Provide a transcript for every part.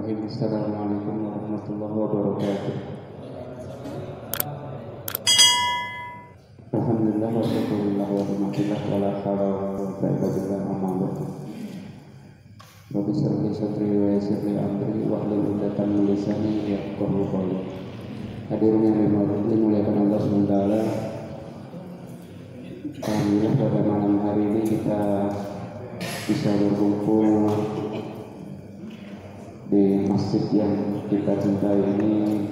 Bismillahirrahmanirrahim. Assalamualaikum warahmatullahi wabarakatuh. Alhamdulillah wa syukurillah wa rahmatillah wa la hawla wa la quwwata illa billah amma ba'du. Rabbi shrah li sadri wa yassir li amri wahlul 'uqdatam min lisani yafqahu qawli. Hadirin yang dimuliakan Allah SWT, alhamdulillah pada malam hari ini kita bisa berkumpul di masjid yang kita cintai ini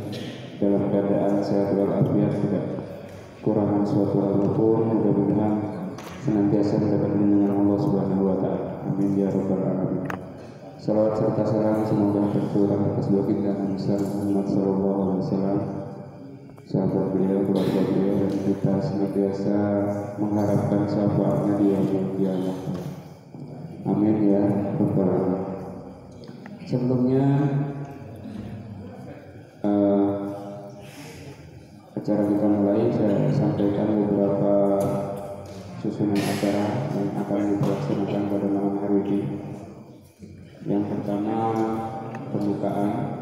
dalam keadaan sehat walafiat, tidak kurangan suatu apapun. Mudah-mudahan senantiasa mendapat lindungan Allah Subhanahu wa taala. Amin ya rabbal alamin. Salawat serta salam semoga tercurah atas baginda Nabi Muhammad sallallahu alaihi wasallam, sahabat beliau, keluarga beliau, dan kita senantiasa mengharapkan syafaatnya di yaumul qiyamah. Amin ya rabbal alamin. Sebelumnya acara kita mulai, saya sampaikan beberapa susunan acara yang akan dilaksanakan pada malam hari ini. Yang pertama pembukaan,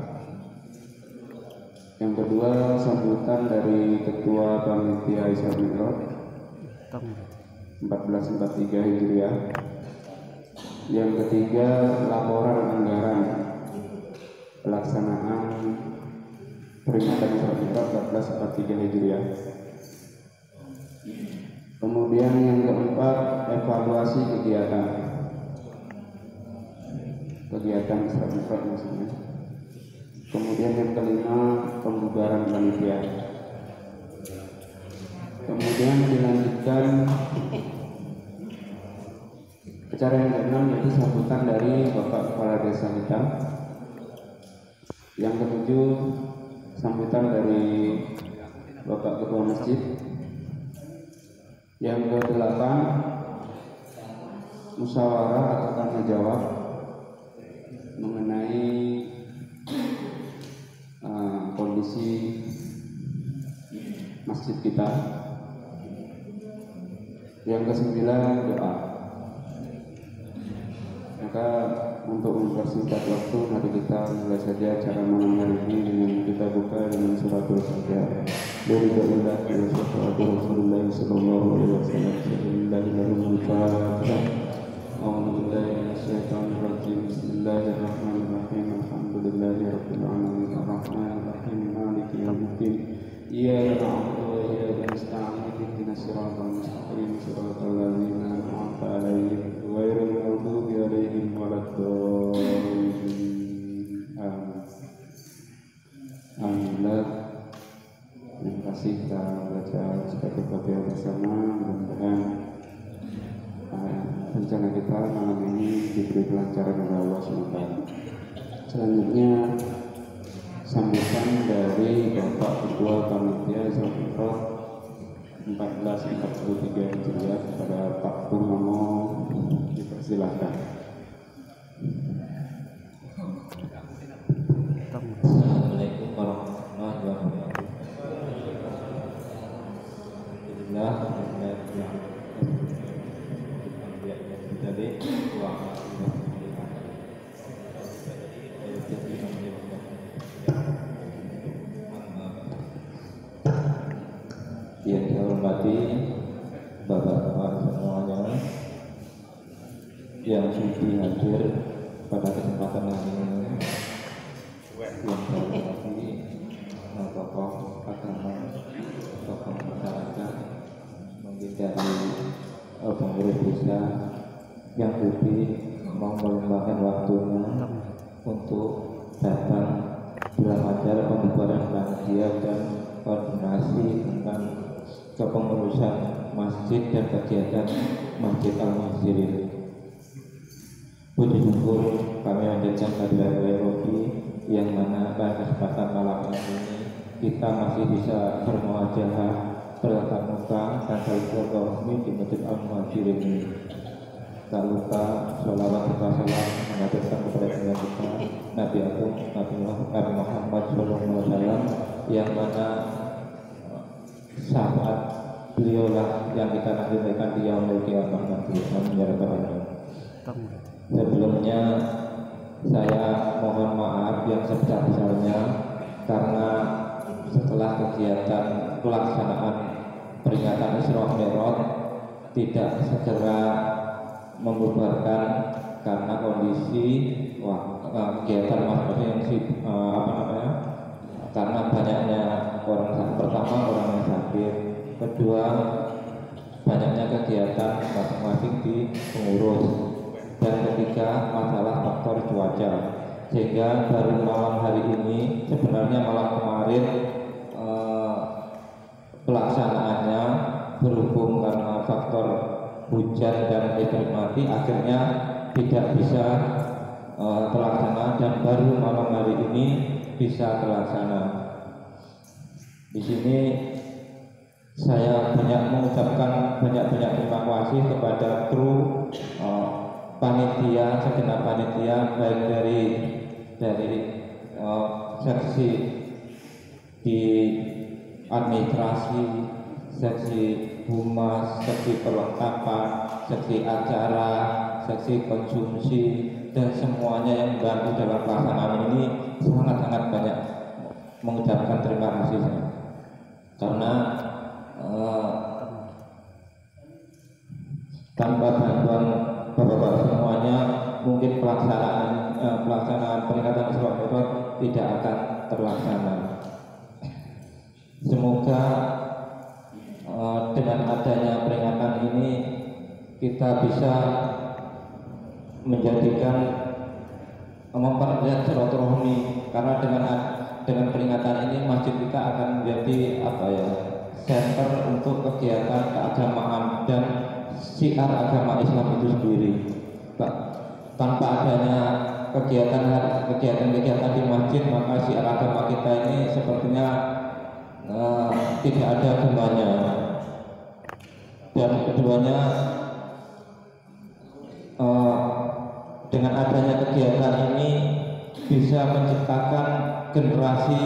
yang kedua sambutan dari Ketua Panitia Isra Mi'raj 1443 Hijriah. Yang ketiga laporan anggaran pelaksanaan peringatan Isra Mi'raj 1443 Hijriah. Kemudian yang keempat evaluasi kegiatan Isra Mi'raj maksudnya. Kemudian yang kelima pembubaran panitia. Kemudian dilanjutkan acara yang keenam yaitu sambutan dari Bapak Kepala Desa kita. Yang ketujuh sambutan dari Bapak Ketua Masjid. Yang kedelapan musyawarah atau tanya jawab mengenai kondisi masjid kita. Yang kesembilan doa. Maka untuk mempersingkat waktu, mari kita mulai saja acara malam hari ini dengan kita buka dengan suratul Fatihah. Bismillah wa Rasulullah sallallahu alaihi wasallam. Bismillahirrahmanirrahim. A'udzubillahi minasyaitonir rajim. Bismillahirrahmanirrahim. Alhamdulillahirabbil alamin. Arrahmanirrahim. Maliki yaumiddin. Iyyaka na'budu wa iyyaka nasta'in. Ihdinas siratal mustaqim. Siratal ladzina an'amta 'alaihim ghairil maghdubi 'alaihim waladdallin. Amin. Terima kasih. Kita baca suratul Fatihah bersama. Mudah-mudahan rencana kita malam ini diberi kelancaran oleh Allah SWT. Selanjutnya sambutan dari Bapak Ketua Panitia Isra Mi'raj 1443 Hijriah kepada Pak Purnomo, dipersilahkan. Assalamualaikum warahmatullahi wabarakatuh. Yang saya hormati Bapak-bapak semuanya yang sudi hadir pada kesempatan ini, yang saya hormati tokoh agama, tokoh masyarakat, mungkin dari pengurus desa yang lebih mau meluangkan waktunya untuk datang belajar pembubaran panitia dan koordinasi tentang kepengurusan masjid dan kegiatan Masjid Al-Muhajirin. Puji syukur kami hadirkan kehadiran Robi yang mana pada kesempatan malam ini kita masih bisa bermuajahah, bertatap muka dan saling bergabung di Masjid Al-Muhajirin ini. Tak lupa sholawat serta salam mengajarkan kepada kita Nabi Agung Nabi Muhammad SAW, yang mana sahabat beliau lah yang kita nantikan di yaumul qiyamah nanti. Sebelumnya Saya mohon maaf yang sebesar-besarnya karena setelah kegiatan pelaksanaan peringatan Isra Mi'raj tidak segera membubarkan karena kondisi kegiatan yang karena banyaknya orang sakit. Pertama, orang yang sakit. Kedua, banyaknya kegiatan masing-masing di pengurus. Dan ketiga, masalah faktor cuaca. Sehingga baru malam hari ini, sebenarnya malam kemarin pelaksanaannya berhubung karena faktor hujan dan listrik mati, akhirnya tidak bisa terlaksana, dan baru malam hari ini bisa terlaksana. Di sini saya mengucapkan banyak terima kasih kepada kru panitia, segenap panitia, baik dari seksi di administrasi, seksi humas, seksi perlengkapan, seksi acara, seksi konsumsi, dan semuanya yang membantu dalam pelaksanaan ini. Sangat-sangat banyak mengucapkan terima kasih karena tanpa bantuan bapak-bapak semuanya mungkin pelaksanaan peringatan Isra Mi'raj tidak akan terlaksana. Semoga dengan adanya peringatan ini kita bisa menjadikan memperlihat silaturahmi, karena dengan peringatan ini masjid kita akan menjadi center untuk kegiatan keagamaan dan syiar agama Islam itu sendiri. Tanpa adanya kegiatan di masjid, maka syiar agama kita ini sepertinya tidak ada gunanya. Dan keduanya, dengan adanya kegiatan ini bisa menciptakan generasi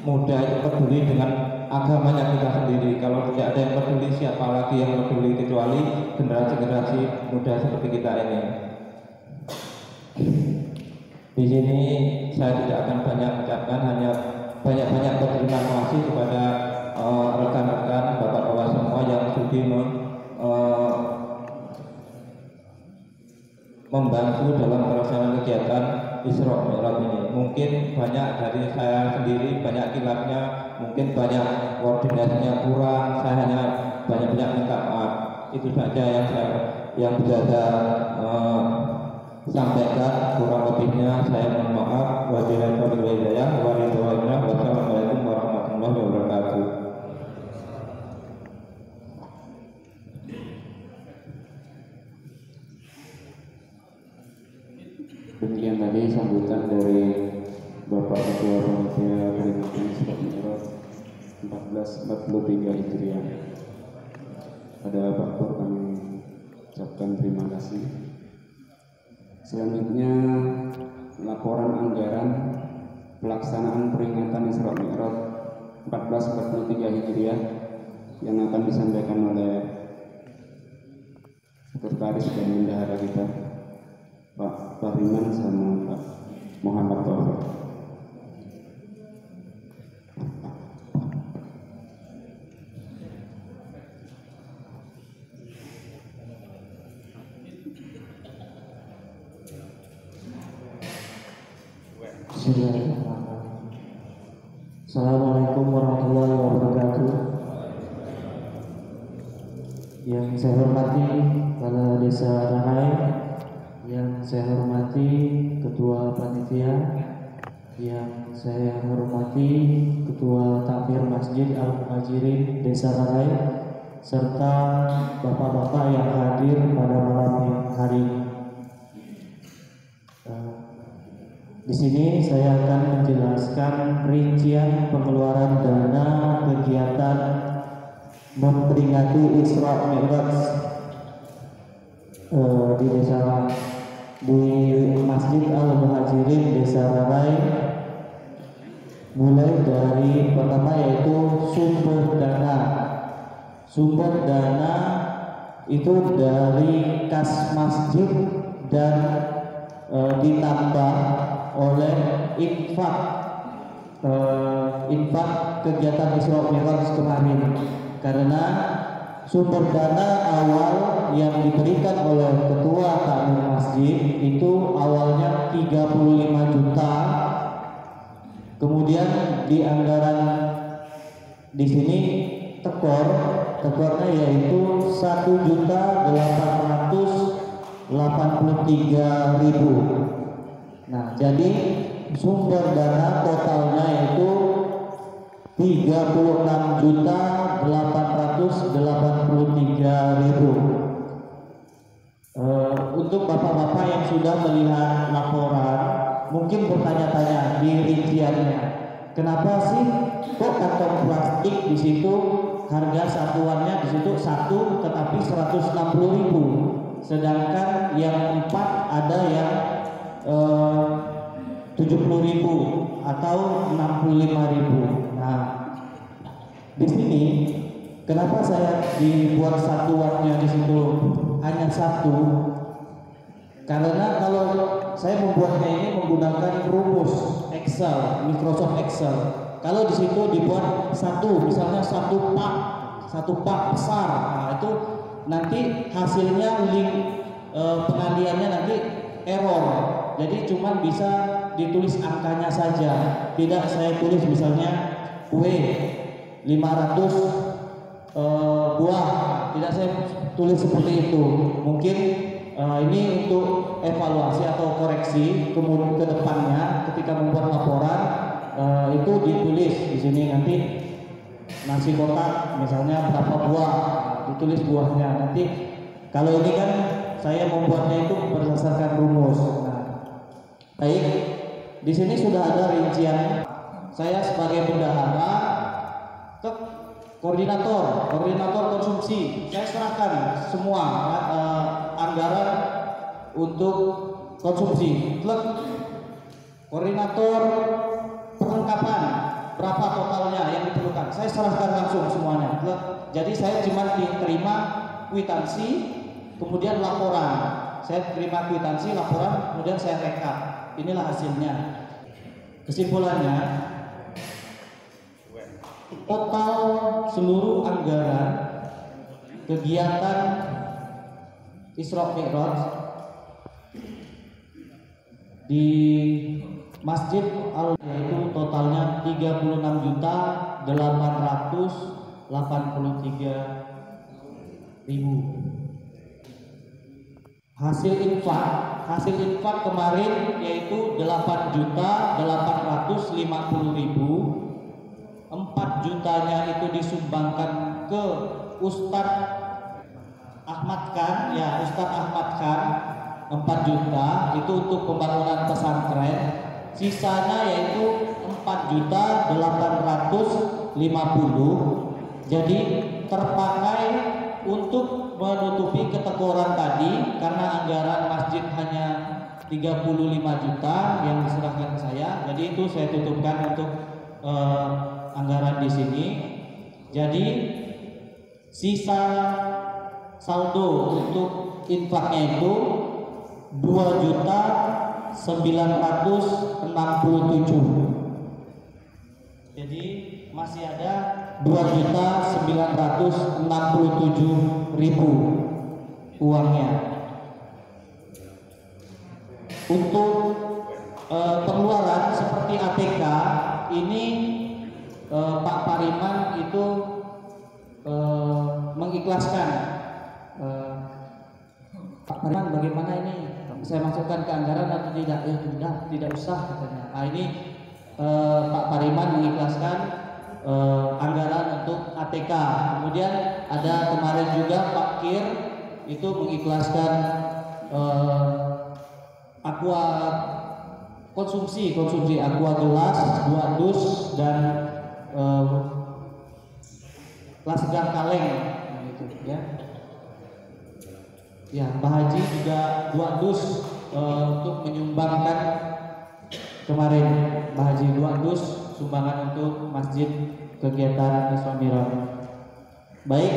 muda yang peduli dengan agamanya kita sendiri. Kalau tidak ada yang peduli, siapa lagi yang peduli kecuali generasi muda seperti kita ini. Di sini saya tidak akan banyak ucapkan, hanya banyak berterima kasih kepada rekan-rekan, bapak-bapak semua yang sudi membantu dalam pelaksanaan kegiatan Isra Mi'raj ini. Mungkin banyak dari saya sendiri, banyak kilapnya, mungkin banyak koordinasinya kurang, saya hanya banyak minta maaf. Itu saja yang bisa saya sampaikan, kurang lebihnya saya mohon maaf. Wassalamualaikum warahmatullahi wabarakatuh. Demikian tadi sambutan dari Bapak Ketua Panitia Peringatan Isra Mi'raj 1443 Hijriah. Pada Pak Pur kami ucapkan terima kasih. Selanjutnya laporan anggaran pelaksanaan peringatan Isra Mi'raj 1443 Hijriah yang akan disampaikan oleh Sekretaris dan Bendahara kita, Pak Fahriman sama Pak Muhammad Taufik. Assalamualaikum warahmatullahi wabarakatuh. Yang saya hormati Kepala Desa Rahai, yang saya hormati Ketua Panitia, yang saya hormati Ketua Takmir Masjid Al-Muhajirin Desa Rahai, serta bapak-bapak yang hadir pada malam hari ini. Di sini saya akan menjelaskan rincian pengeluaran dana kegiatan memperingati Isra Mi'raj di Masjid Al-Muhajirin Desa Rahai, mulai dari pertama yaitu sumber dana. Sumber dana itu dari kas masjid dan ditambah oleh infak kegiatan Isra Mi'raj kemarin, karena sumber dana awal yang diberikan oleh ketua takmir masjid itu awalnya 35 juta, kemudian di anggaran di sini tekornya yaitu 1.883.000. Nah, jadi sumber dana totalnya yaitu 36.883.000. Untuk bapak-bapak yang sudah melihat laporan, mungkin bertanya-tanya di rinciannya, kenapa sih kok kantong plastik di situ harga satuannya di situ 1 tetapi 160.000, sedangkan yang 4 ada yang 70.000 atau 65.000. Nah, di sini kenapa saya dibuat satuannya di situ hanya 1? Karena kalau saya membuatnya ini menggunakan rumus Excel, Microsoft Excel. Kalau di situ dibuat misalnya satu pak besar, nah itu nanti hasilnya link pengaliannya nanti error. Jadi cuman bisa ditulis angkanya saja, tidak saya tulis misalnya kue 500 buah, tidak saya tulis seperti itu. Mungkin ini untuk evaluasi atau koreksi kemudian ke depannya ketika membuat laporan itu ditulis di sini nanti nasi kotak misalnya berapa buah, ditulis buahnya. Nanti kalau ini kan saya membuatnya itu berdasarkan rumus. Nah, baik, di sini sudah ada rincian. Saya sebagai bendahara koordinator konsumsi, saya serahkan semua anggaran untuk konsumsi. Koordinator perlengkapan, berapa totalnya yang diperlukan, saya serahkan langsung semuanya. Jadi saya cuma diterima kwitansi, kemudian laporan. Saya terima kwitansi, laporan, kemudian saya rekap. Inilah hasilnya. Kesimpulannya, total seluruh anggaran kegiatan Isra Mi'raj di Masjid yaitu totalnya 36.883.000. Hasil infak kemarin yaitu 8.850.000. 4 jutanya itu disumbangkan ke Ustadz Ahmad Khan, 4 juta itu untuk pembangunan pesantren. Sisanya yaitu 4.850.000. Jadi terpakai untuk menutupi ketekoran tadi, karena anggaran masjid hanya 35 juta yang diserahkan ke saya. Jadi itu saya tutupkan untuk anggaran di sini. Jadi sisa saldo untuk infaknya itu 2.967. Jadi masih ada 2.967.000 uangnya. Untuk pengeluaran seperti ATK ini Pak Pariman itu mengikhlaskan. Pak Pariman, bagaimana ini? Saya masukkan ke anggaran atau tidak? Tidak usah katanya. Nah, ini Pak Pariman mengikhlaskan anggaran untuk ATK. Kemudian ada kemarin juga Pak Kir itu mengikhlaskan aqua konsumsi aqua gelas 2 dus dan lasgar kaleng gitu ya. Ya, Mbah Haji juga 2 dus untuk menyumbangkan kemarin. Mbah Haji 2 dus sumbangan untuk masjid kegiatan Isra Mi'raj. Baik,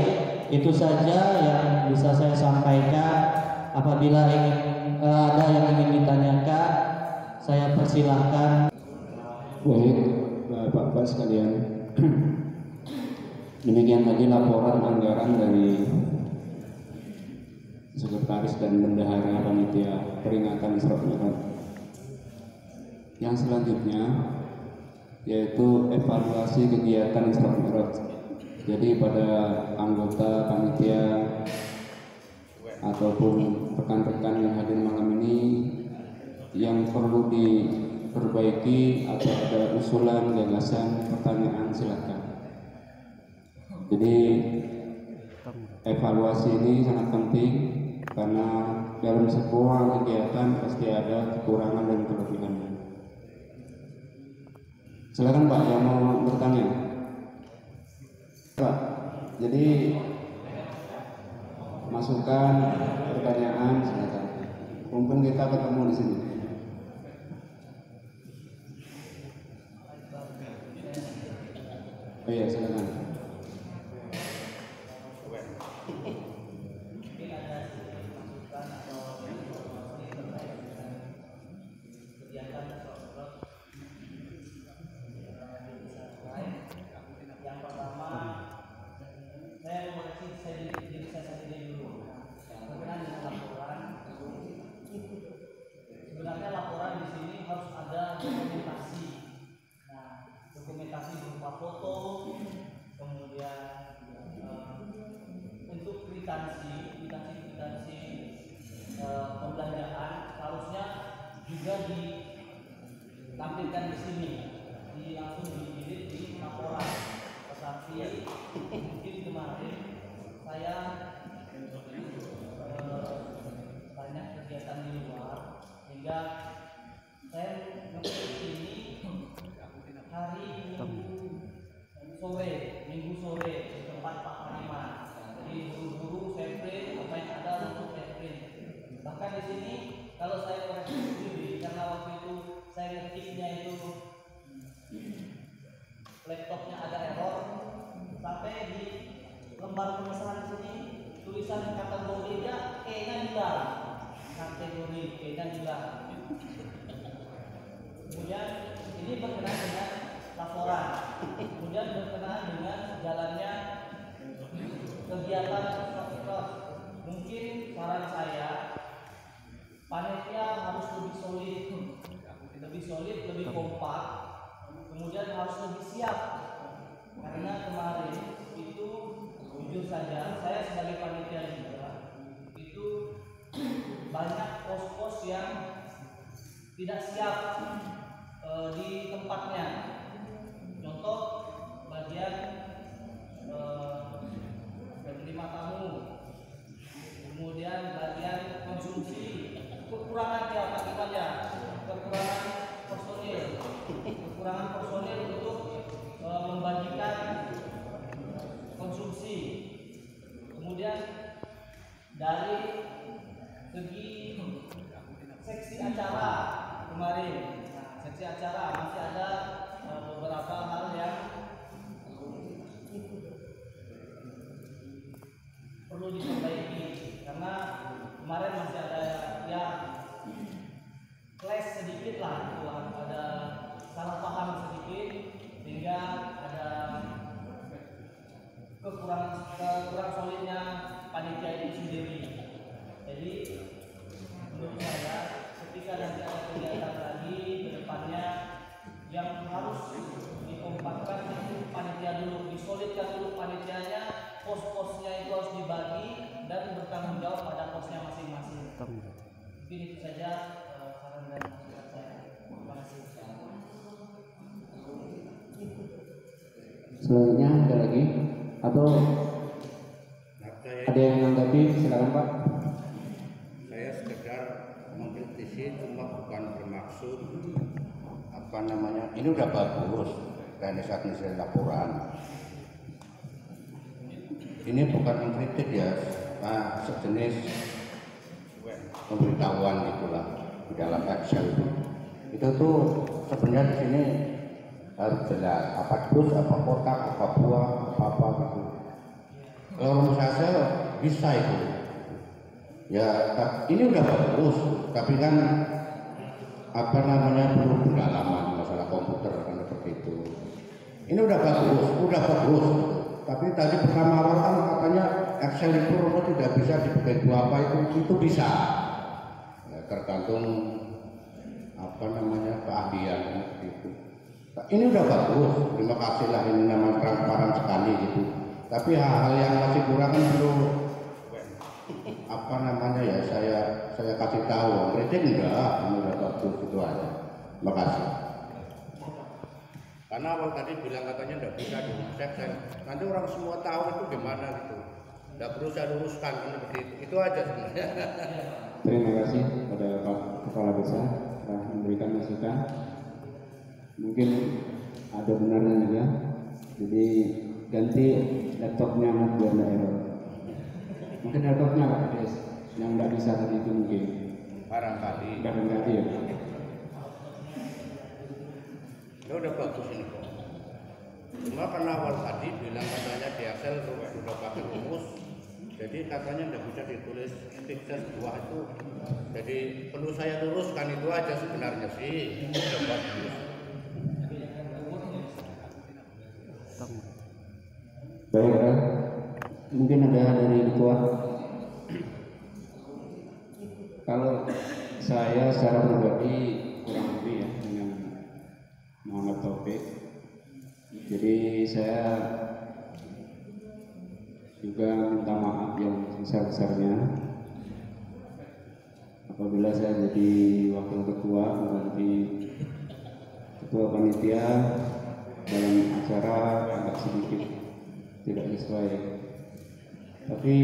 itu saja yang bisa saya sampaikan. Apabila ingin ada yang ingin ditanyakan, saya persilahkan. Baik, Bapak-Bapak sekalian, demikian tadi laporan anggaran dari Sekretaris dan Bendahara Panitia Peringatan Isra Mi'raj. Yang selanjutnya yaitu evaluasi kegiatan Isra Mi'raj. Jadi pada anggota panitia ataupun rekan-rekan yang hadir malam ini yang perlu diperbaiki atau ada usulan, gagasan, pertanyaan, silakan. Jadi evaluasi ini sangat penting karena dalam sebuah kegiatan pasti ada kekurangan dan kelebihannya. Silakan Pak yang mau bertanya. Pak, jadi masukan, pertanyaan, silakan. Mumpung kita ketemu di sini. Oh iya, silakan. Sebenarnya laporan di sini harus ada dokumentasi. Nah, dokumentasi berupa foto, kemudian untuk kwitansi pembelanjaan harusnya juga ditampilkan di sini, langsung diedit di laporan. Tetapi mungkin kemarin saya banyak kegiatan di luar sehingga saya ngetik ini hari Minggu sore di tempat Pak Paniman. Jadi buru-buru saya print apa yang ada untuk saya print. Bahkan di sini kalau saya koreksi sendiri karena waktu itu saya ngetiknya itu laptopnya ada error sampai di lembar pengesahan sini tulisan kategorinya kayaknya hilang. Kategori kayaknya hilang. Kemudian ini berkenaan dengan laporan, kemudian berkenaan dengan jalannya kegiatan sosial. Mungkin saran saya panitia harus lebih solid, lebih kompak, kemudian harus lebih siap. Karena kemarin itu jujur saja saya sebagai panitia juga itu banyak pos-pos yang tidak siap di tempatnya. Contoh bagian penerima tamu, kemudian bagian konsumsi, kekurangan ya akibatnya kekurangan personil untuk membagikan konsumsi. Kemudian dari segi seksi acara kemarin, seksi acara masih ada beberapa hal yang perlu diperbaiki karena kemarin masih ada yang clash sedikit lah, ada salah paham sedikit sehingga ada kurang solidnya panitia itu sendiri. Jadi menurut saya ketika nanti ada kegiatan lagi ke depannya yang harus dikompakkan itu panitia dulu, disolidkan dulu panitianya, pos-posnya itu harus dibagi dan bertanggung jawab pada posnya masing-masing. Mungkin itu saja saran dan masukan saya. Terima kasih. Selanjutnya ada lagi atau ada yang menanggapi? Silakan Pak. Saya sekedar mengkritisi, cuma bukan bermaksud apa namanya, ini udah bagus teknis laporan. Ini bukan mengkritik ya, sejenis pemberitahuan gitulah di dalam Excel itu tuh sebenarnya di sini harus jelas apa dus, apa kotak, apa buah, apa gitu. Kalau rumus hasil bisa itu. Ya, ini udah bagus, tapi kan apa namanya perlu pendalaman masalah komputer kan seperti itu. Ini udah bagus. Tapi tadi pertama awal kan katanya Excel itu tidak bisa dipakai dua apa itu bisa. Ya, tergantung apa namanya keahlian seperti itu. Ini udah bagus, terima kasih lah, ini namanya transparan sekali gitu. Tapi hal-hal yang masih kurang kan perlu apa namanya ya saya kasih tahu. Kritik enggak, ini udah bagus itu aja. Makasih. Karena awal tadi bilang katanya enggak bisa diusek, nanti orang semua tahu itu gimana gitu. Enggak perlu saya luruskan seperti itu aja sebenarnya. Terima kasih pada Pak Kepala Desa telah memberikan masukan. Mungkin ada benarnya juga. Jadi ganti laptopnya biar tidak error. Mungkin laptopnya Pak Des yang tidak bisa tadi itu mungkin. Barangkali. Ya. Ya udah bagus ini kok. Cuma karena awal tadi bilang katanya di Excel sudah pakai rumus, jadi katanya tidak bisa ditulis fixes dua itu. Jadi perlu saya luruskan itu aja sebenarnya sih. Udah bagus. Baik, mungkin ada dari ketua. Kalau saya secara pribadi kurang lebih ya dengan Muhammad Taufik. Jadi saya juga minta maaf yang sebesar-besarnya apabila saya jadi wakil ketua mengganti ketua panitia dalam acara agak sedikit tidak sesuai. Tapi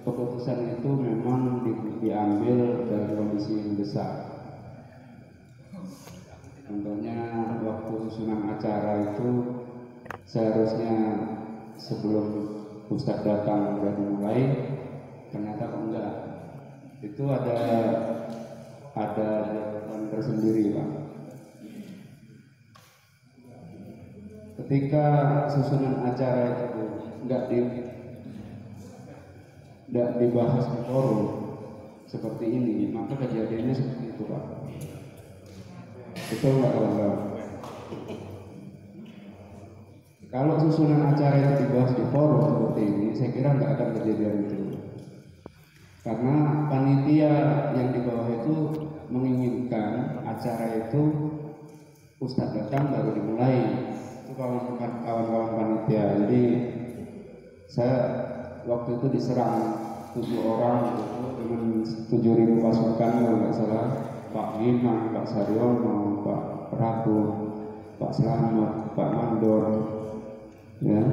keputusan itu memang diambil dari kondisi yang besar. Contohnya waktu susunan acara itu seharusnya sebelum Ustadz datang sudah dimulai, ternyata kok enggak. Itu ada jawaban tersendiri, Pak. Ketika susunan acara itu enggak dibahas di forum seperti ini, maka kejadiannya seperti itu, Pak. Betul nggak, kawan-kawan? Kalau susunan acara itu dibahas di forum seperti ini, saya kira nggak akan kejadian itu. Karena panitia yang di bawah itu menginginkan acara itu Ustadz datang baru dimulai. Itu kawan-kawan panitia. Jadi saya waktu itu diserang 7 orang dengan 7.000 pasukan kalau nggak salah. Pak Gimang, Pak Saryono, Pak Prabu, Pak Slamet, Pak Mandor, ya,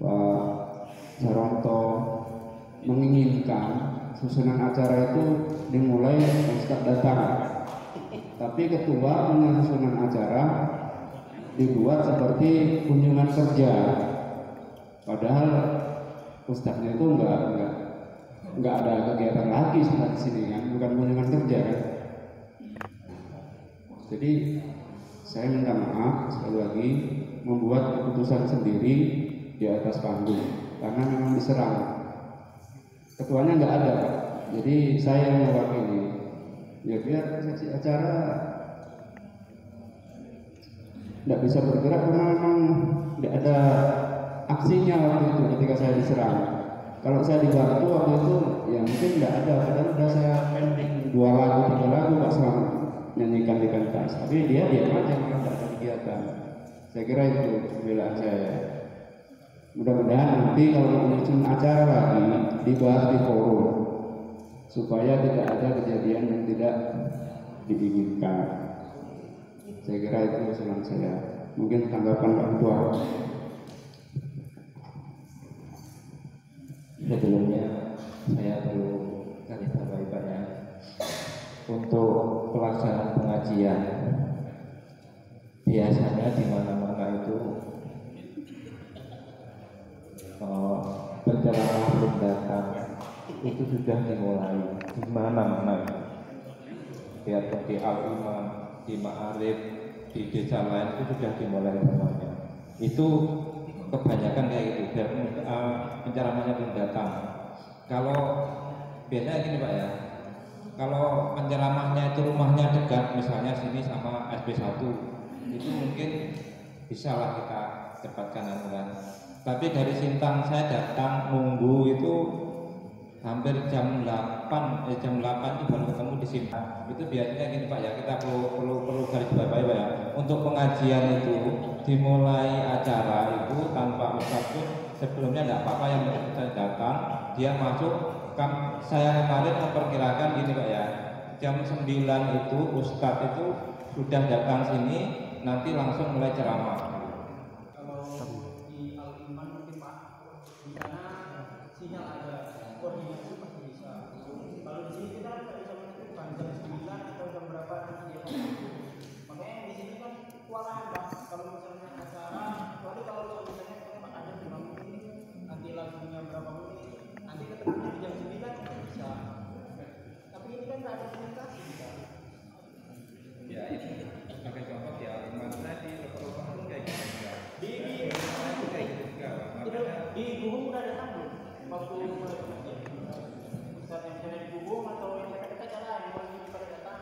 Pak Saronto menginginkan susunan acara itu dimulai Ustadz datang. Tapi ketua punya susunan acara dibuat seperti kunjungan kerja, padahal Ustadznya itu enggak ada kegiatan lagi setelah di sini kan, bukan kunjungan kerja kan. Jadi saya minta maaf sekali lagi membuat keputusan sendiri di atas panggung karena memang diserang. Ketuanya enggak ada, Pak. Jadi saya yang mewakili. Ya biar seksi acara enggak bisa bergerak karena memang enggak ada aksinya waktu itu ketika saya diserang. Kalau saya dibantu waktu itu ya mungkin tidak ada, padahal sudah saya pending 2 lagu 3 lagu Pak Selamat nyanyikan di pentas, tapi dia diam aja, tidak ada kegiatan. Saya kira itu pembelaan saya. Mudah-mudahan nanti kalau menyusun acara lagi dibahas di forum supaya tidak ada kejadian yang tidak diinginkan. Saya kira itu usulan saya. Mungkin tanggapan Pak Ketua. Sebelumnya saya perlu garis bawahi Pak ya, untuk pelaksanaan pengajian biasanya di mana-mana itu penceramah belum datang itu sudah dimulai di mana-mana, biarpun di Al-Imam, di Ma'arif, di desa lain itu sudah dimulai semuanya. Itu kebanyakan kayak gitu, biar penceramahnya belum datang. Kalau biasanya gini Pak ya, kalau penceramahnya itu rumahnya dekat, misalnya sini sama SP1, itu mungkin bisa lah kita cepatkan anuran. Tapi dari Sintang saya datang nunggu itu hampir jam 8 itu baru ketemu di Sintang. Itu biasanya gini Pak ya, kita perlu garis bawahi Pak ya. Untuk pengajian itu dimulai acara itu tanpa ustadz pun sebelumnya tidak apa-apa, yang saya datang dia masuk. Saya kemarin memperkirakan gini Pak ya, jam 9 itu ustadz itu sudah datang sini, nanti langsung mulai ceramah. Kalau di Al-Iman mungkin Pak, di sana sinyal ada, koordinasi pasti bisa. Kalau di sini kita nggak bisa menentukan jam 9 atau jam berapa nanti dia masuk. Makanya di sini kan kewalahan Pak. Kalau misalnya acara, kecuali kalau misalnya Pak ada 5 menit, nanti lagunya berapa menit, nanti ketemunya di jam 9 bisa. Tapi ini kan nggak ada komunikasi Pak. Ya itu sebagai contoh ya, Al-Iman tadi level-level kayak gitu juga. Di Gubung udah datang belum? Waktu mulai pengajian. Ustaz yang misalnya di Gubung atau yang dekat-dekat jalan, yang mulai pada datang.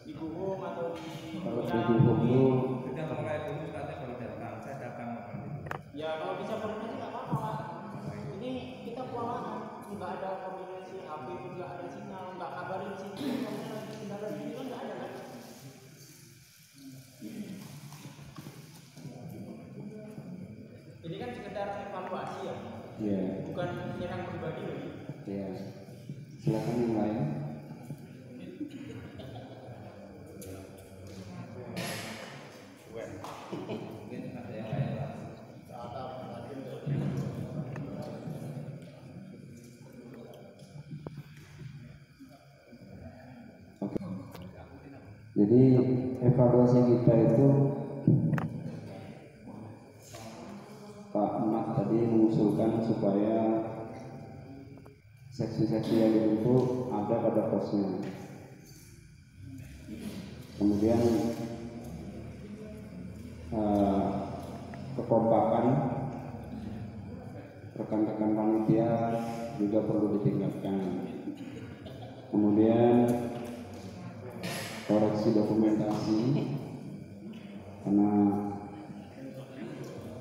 Di Gubung atau di Kalau di Gubung itu Sudah mulai dulu ustaznya baru datang, saya datang makan itu. ya kalau bisa koordinasi nggak apa-apa Pak. Ini kita kewalahan, nggak ada koordinasi HP, nggak ada sinyal, nggak kabarin sini, kalau lagi kendala ini kan nggak ada kan? Ini kan sekedar evaluasi ya, ya, bukan menyerang pribadi loh. ya. Silakan yang lain. Mungkin ada yang lain lah. Oke. Jadi evaluasi kita itu, Pak Ahmad tadi mengusulkan supaya seksi-seksi yang dibentuk ada pada posnya. Kemudian kekompakan rekan-rekan panitia juga perlu ditingkatkan. Kemudian koreksi dokumentasi karena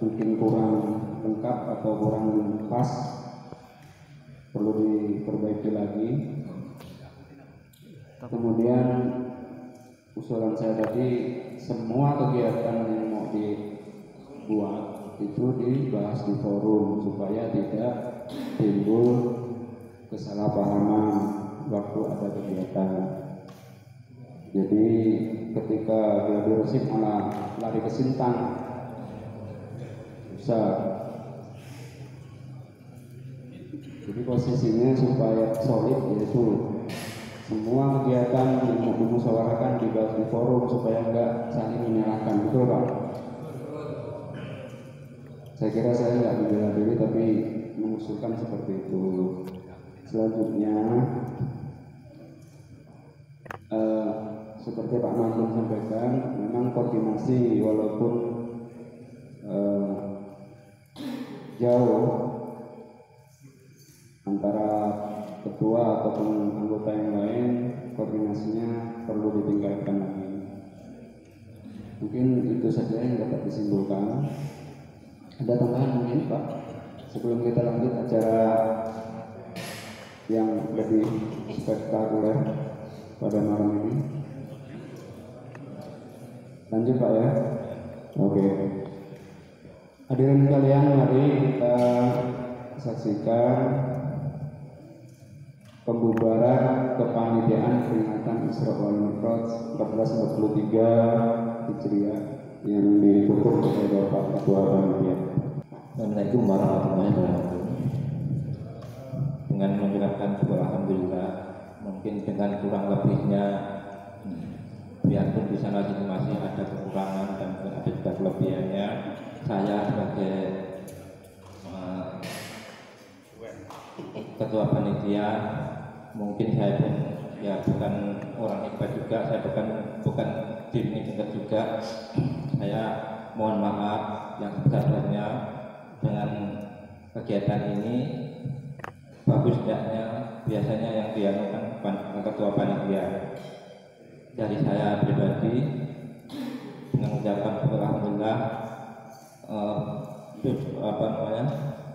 mungkin kurang lengkap atau kurang pas, perlu diperbaiki lagi. Kemudian usulan saya tadi, semua kegiatan yang mau dibuat itu dibahas di forum supaya tidak timbul kesalahpahaman waktu ada kegiatan. Jadi ketika gladi resik malah lari ke Sintang, bisa. Jadi posisinya supaya solid, yaitu semua kegiatan yang mau dimusyawarahkan dibahas di forum supaya enggak saling menyalahkan, betul Pak? Saya kira saya nggak membela diri, tapi mengusulkan seperti itu. Selanjutnya, seperti Pak Mangun sampaikan, memang koordinasi walaupun jauh antara ketua ataupun anggota yang lain, koordinasinya perlu ditingkatkan lagi. Mungkin itu saja yang dapat disimpulkan. Ada tambahan mungkin Pak, sebelum kita lanjut acara yang lebih spektakuler pada malam ini. Lanjut Pak ya. Oke. Hadirin sekalian, mari kita saksikan pembubaran kepanitiaan peringatan Isra wal Mi'raj 1443 Hijriah yang ditutup oleh Bapak Ketua Panitia. Assalamualaikum warahmatullahi wabarakatuh. Dengan mengucapkan sebuah alhamdulillah, mungkin dengan kurang lebihnya, biarpun di sana sini masih ada kekurangan dan ada juga kelebihannya, saya sebagai ketua panitia, mungkin saya pun ya bukan orang hebat juga, saya bukan tim ini juga, saya mohon maaf yang sebesar-besarnya dengan kegiatan ini. bagus tidaknya biasanya yang dianukan ketua panitia. Dari saya pribadi dengan ucapan alhamdulillah,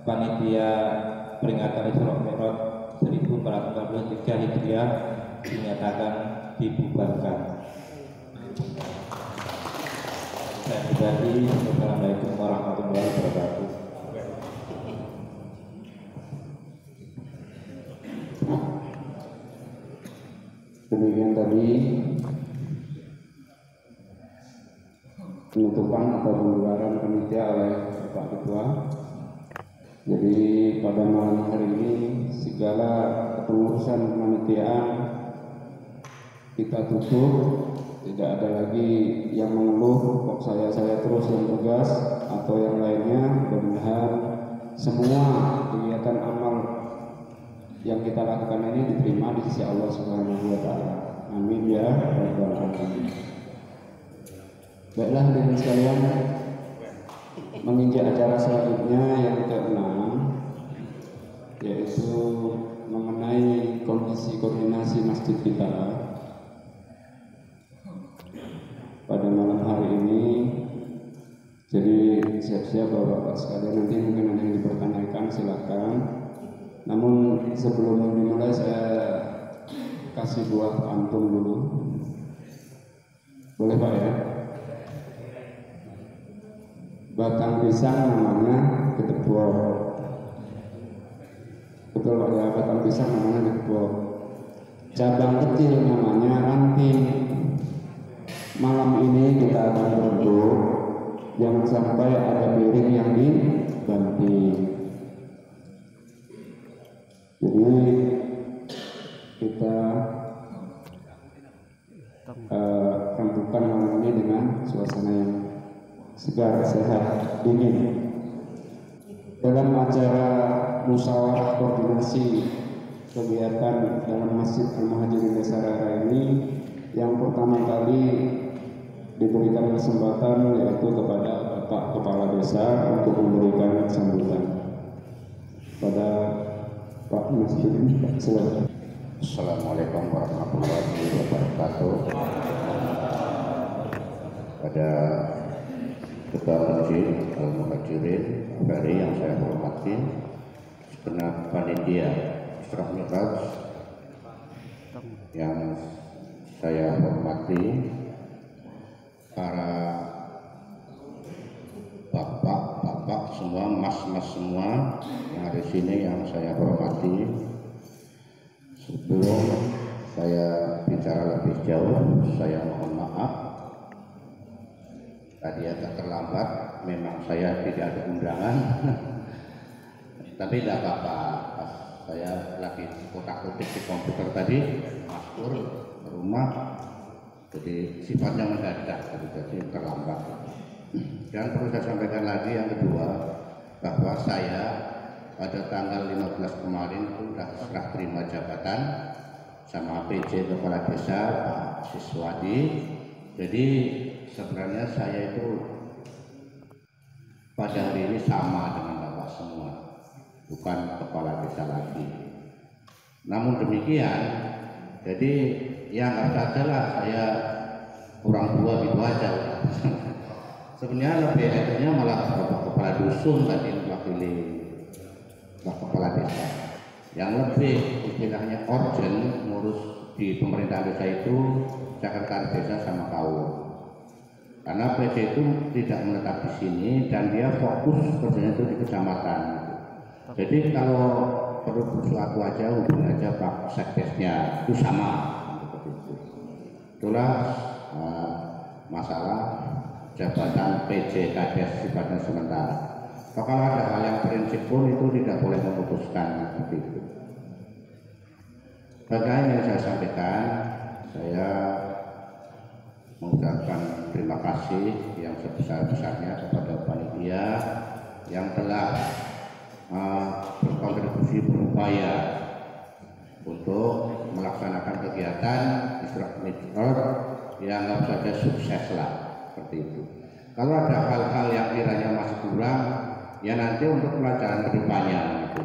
panitia peringatan Isra Mi'raj 1443 Hijriah dinyatakan dibubarkan. Saya pribadi, Assalamualaikum warahmatullahi wabarakatuh. Demikian tadi penutupan atau pembubaran panitia oleh Bapak Ketua. Jadi pada malam hari ini segala kepengurusan kepanitiaan kita tutup, tidak ada lagi yang mengeluh kok saya terus yang tugas atau yang lainnya. Mudah-mudahan semua kegiatan amal yang kita lakukan ini diterima di sisi Allah Subhanahu wa taala. Amin ya rabbal alamin. Baiklah hadirin sekalian, menginjak acara selanjutnya yang ke-6, yaitu mengenai kondisi koordinasi masjid kita. Pada malam hari ini, jadi siap-siap Bapak-Bapak sekalian, nanti mungkin ada yang dipertanyakan silakan. Namun sebelum dimulai saya kasih buah pantun dulu. Boleh Pak ya? Batang pisang namanya ketepok. Betul Pak ya, batang pisang namanya ketepok. Cabang kecil namanya ranting. Malam ini kita akan berdoa, jangan sampai ada piring yang dibanting. Jadi kita rembukan malam ini dengan suasana yang segar, sehat, dingin. Dalam acara musyawarah koordinasi kegiatan dalam Masjid Al-Muhajirin Desa Rara ini, yang pertama kali diberikan kesempatan yaitu kepada Bapak Kepala Desa untuk memberikan sambutan. Pada Pak Masjid, silakan. Assalamualaikum warahmatullahi wabarakatuh. Pada Ketua Masjid Al-Muhajirin Bari yang saya hormati, segenap panitia Isra Mi'raj yang saya hormati, para bapak-bapak semua, mas-mas semua yang ada di sini yang saya hormati. Sebelum saya bicara lebih jauh, saya mohon maaf. Tadi agak terlambat, memang saya tidak ada undangan. Tapi tidak apa-apa, saya lagi kotak-kotik di komputer tadi, masuk ke rumah, jadi sifatnya mendadak, jadi terlambat. Dan perlu saya sampaikan lagi yang kedua, bahwa saya pada tanggal 15 kemarin itu sudah serah terima jabatan sama PJ Kepala Desa Pak Siswadi. Jadi sebenarnya saya itu pada hari ini sama dengan Bapak semua, bukan kepala desa lagi. Namun demikian, jadi ya nggak saja lah saya kurang tua gitu aja. Sebenarnya lebih etiknya malah Bapak Kepala Dusun tadi mewakili Bapak Kepala Desa. Yang lebih istilahnya urgent ngurus di pemerintahan desa itu sekretaris desa sama kaum. Karena PC itu tidak menetap di sini dan dia fokus kerjanya itu di kecamatan. Jadi kalau perlu sesuatu aja hubungi aja Pak Sekdesnya, itu sama. Itulah masalah jabatan PJ Kades sifatnya sementara. Kalau ada hal yang prinsip pun itu tidak boleh memutuskan seperti itu. Bagaimana yang saya sampaikan, saya mengucapkan terima kasih yang sebesar-besarnya kepada panitia yang telah berkontribusi berupaya untuk melaksanakan kegiatan Isra Mi'raj yang anggap saja sukses lah, seperti itu. Kalau ada hal-hal yang kiranya masih kurang, ya nanti untuk pelajaran kedepannya gitu.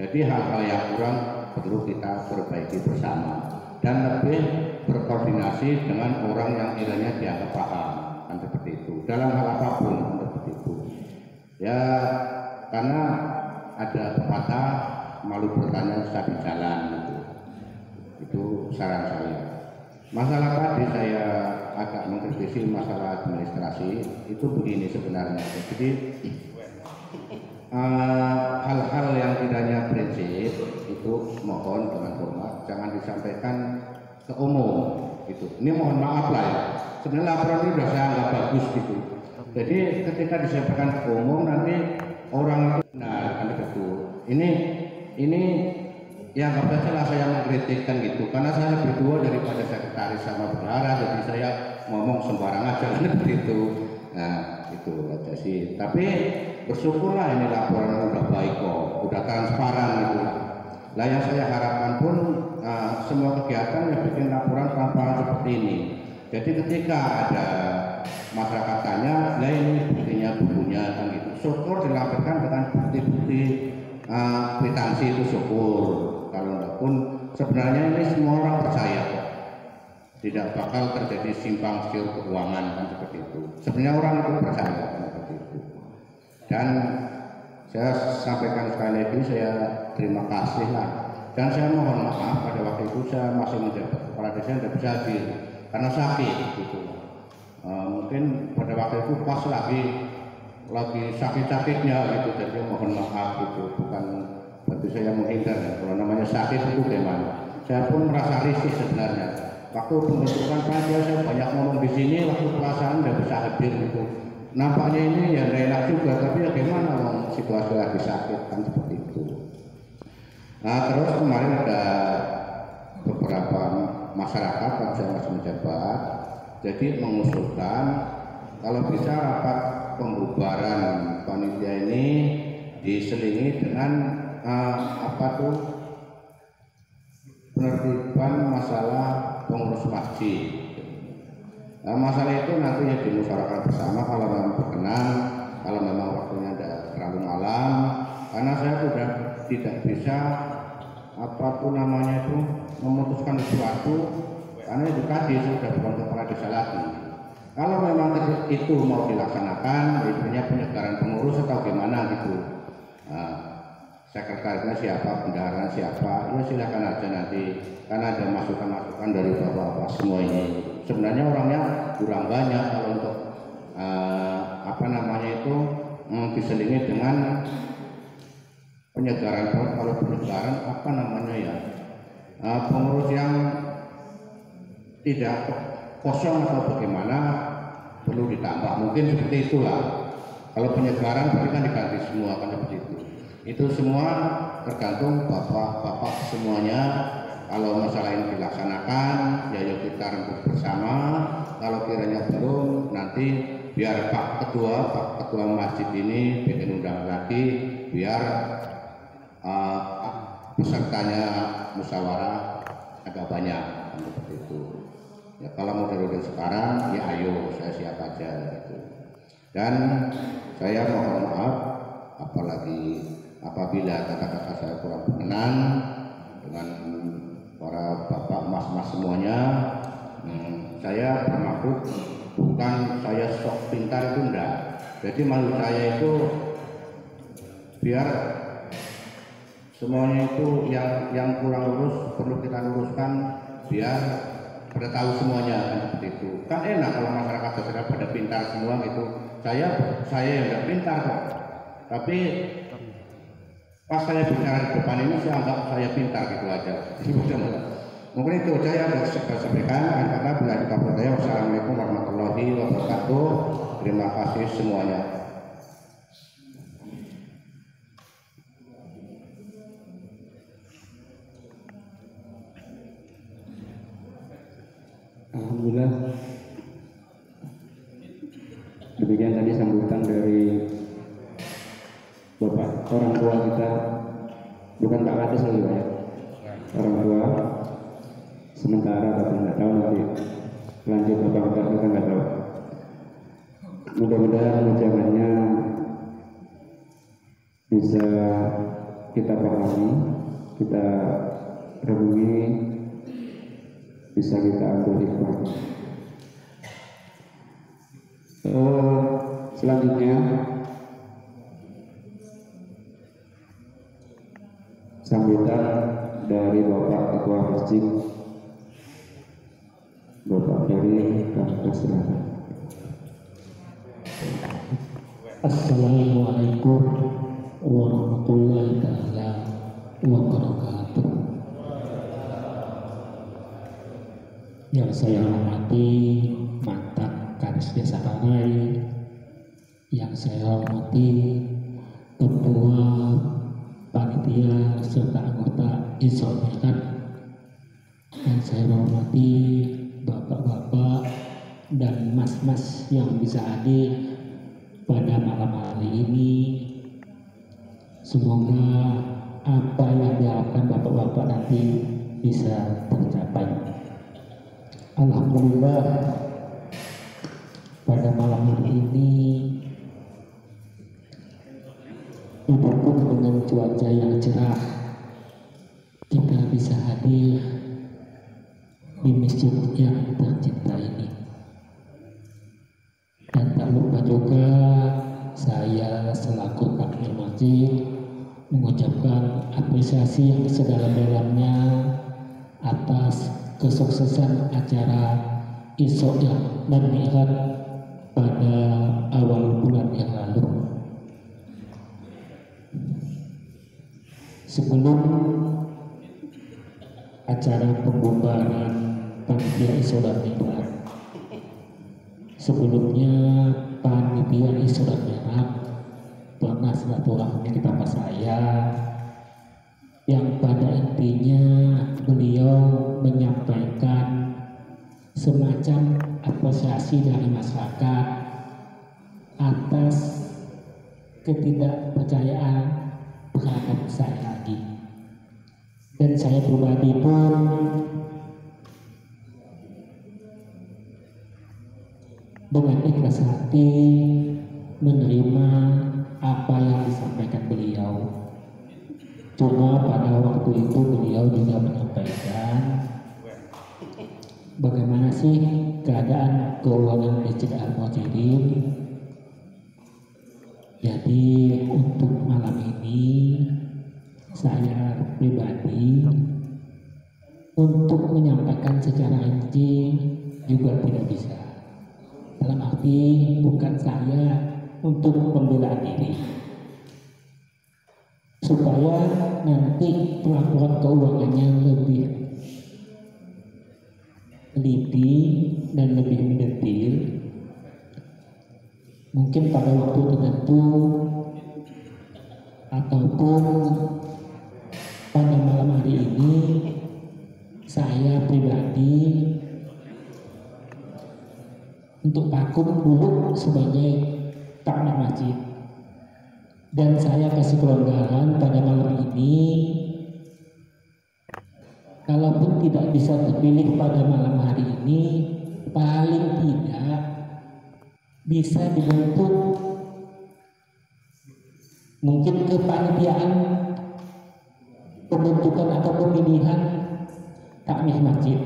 Jadi hal-hal yang kurang perlu kita perbaiki bersama dan lebih berkoordinasi dengan orang yang kiranya dianggap paham, kan seperti itu dalam hal apapun, kan seperti itu ya, karena ada pepatah malu bertanya usah di jalan gitu. Itu saran saya. Masalah tadi saya agak mengkritisi masalah administrasi itu begini sebenarnya. Jadi hal-hal yang tidaknya prinsip itu mohon dengan hormat jangan disampaikan ke umum gitu. Ini mohon maaf lah ya. Sebenarnya laporan ini sudah saya anggap bagus gitu. Jadi ketika disampaikan ke umum nanti orang itu benar kan gitu. Ini yang nggak salah saya mengkritikkan gitu karena saya lebih tua daripada sekretaris sama bendahara, jadi saya ngomong sembarangan aja kan begitu. Nah itu aja sih. Tapi bersyukurlah ini laporan udah baik kok, udah transparan gitu. Lah yang saya harapkan pun semua kegiatan yang bikin laporan transparan seperti ini. Jadi ketika ada masyarakat tanya, lah ini buktinya bukunya kan gitu. Syukur dilaporkan dengan bukti-bukti kwitansi itu syukur. Kalau enggak pun sebenarnya ini semua orang percaya kok. Tidak bakal terjadi simpang siur keuangan kan seperti itu. Sebenarnya orang itu percaya kan seperti itu. Dan saya sampaikan sekali lagi saya terima kasih lah. Dan saya mohon maaf pada waktu itu saya masih menjabat kepala desa tidak bisa hadir karena sakit gitu. Mungkin pada waktu itu pas lagi sakit-sakitnya gitu, jadi mohon maaf gitu, bukan berarti saya menghindar ya. Kalau namanya sakit itu gimana? Saya pun merasa risih sebenarnya. Waktu pembentukan panitia saya banyak ngomong di sini, waktu pelaksanaan tidak bisa hadir gitu. Nampaknya ini ya tidak enak juga, tapi ya gimana kalau situasi lagi sakit kan seperti itu. Nah terus kemarin ada beberapa masyarakat yang saya masih menjabat, jadi mengusulkan kalau bisa rapat pembubaran panitia ini diselingi dengan penertiban masalah pengurus masjid. Masalah itu nantinya dimusyawarahkan bersama kalau memang berkenan, kalau memang waktunya tidak terlalu malam, karena saya sudah tidak bisa memutuskan sesuatu karena itu tadi sudah bukan kepala desa lagi. Kalau memang itu mau dilaksanakan, intinya penyegaran pengurus atau gimana gitu, sekretarisnya siapa, bendaharanya siapa, ya silakan aja nanti, karena ada masukan-masukan dari bapak-bapak semua ini. Sebenarnya orangnya kurang banyak kalau untuk diselingi dengan penyegaran. Kalau penyegaran pengurus yang tidak kosong atau bagaimana perlu ditambah, mungkin seperti itulah. Kalau penyegaran berarti kan diganti semua kan seperti itu. Itu semua tergantung bapak-bapak semuanya. Kalau masalah ini dilaksanakan, ya yuk kita rembuk bersama. Kalau kiranya belum, nanti biar Pak Ketua Masjid ini bikin undangan lagi, biar pesertanya musyawarah agak banyak seperti itu. Ya kalau mau dari sekarang, ya ayo saya siap aja gitu. Dan saya mohon maaf, apabila kata-kata saya kurang berkenan dengan para bapak mas-mas semuanya. Saya bermaksud bukan saya sok pintar itu enggak. Jadi maksud saya itu biar semuanya itu yang kurang lurus perlu kita luruskan biar pada tahu semuanya kan seperti itu. Kan enak kalau masyarakat sudah pada pintar semua gitu. Saya yang enggak pintar kok. Tapi pas saya bicara di depan ini saya anggap saya pintar gitu aja. Mungkin itu saja yang saya sampaikan. Karena bila dikabul saya, wassalamualaikum warahmatullahi wabarakatuh. Terima kasih semuanya. Alhamdulillah. Demikian tadi sambutan dari Bapak orang tua kita, bukan Pak Kades lagi ya, orang tua. Sementara Bapak nggak tahu, nanti lanjut Bapak kita nggak tahu. Mudah-mudahan ucapannya bisa kita pahami, kita renungi, bisa kita ambil hikmah. Selanjutnya sambutan dari Bapak Ketua Masjid, Bapak Ferry, kami persilakan. Assalamualaikum warahmatullahi taala wabarakatuh. Yang saya hormati mantan Kadis Desa Rangai, yang saya hormati Ketua Panitia serta anggota Isomeran, yang saya hormati bapak-bapak dan mas-mas yang bisa hadir pada malam hari ini. Semoga apa yang diharapkan bapak-bapak nanti bisa tercapai. Alhamdulillah, pada malam hari ini didukung dengan cuaca yang cerah, kita bisa hadir di masjid yang tercinta ini. Dan tak lupa juga saya selaku takmir masjid mengucapkan apresiasi yang sedalam-dalamnya atas kesuksesan acara Isra dan Mi'raj pada awal bulan yang lalu. Sebelum acara pembubaran panitia Isra dan Mi'raj, sebelumnya panitia Isra dan Mi'raj pernah silaturahmi kepada saya, yang pada intinya beliau menyampaikan semacam apresiasi dari masyarakat atas ketidakpercayaan terhadap saya lagi. Dan saya pribadi pun dengan ikhlas hati menerima apa yang disampaikan beliau. Cuma pada waktu itu beliau juga menyampaikan bagaimana sih keadaan keuangan Masjid Al-Muhajirin. Jadi untuk malam ini saya pribadi untuk menyampaikan secara rinci juga tidak bisa. Dalam arti bukan saya untuk pembelaan diri, supaya nanti pelaporan keuangannya lebih teliti dan lebih mendetil. Mungkin pada waktu tertentu ataupun pada malam hari ini saya pribadi untuk vakum dulu sebagai takmir masjid, dan saya kasih kelonggaran pada malam ini. Kalaupun tidak bisa terpilih pada malam hari ini, paling tidak bisa dibentuk mungkin kepanitiaan pembentukan atau pemilihan takmir masjid.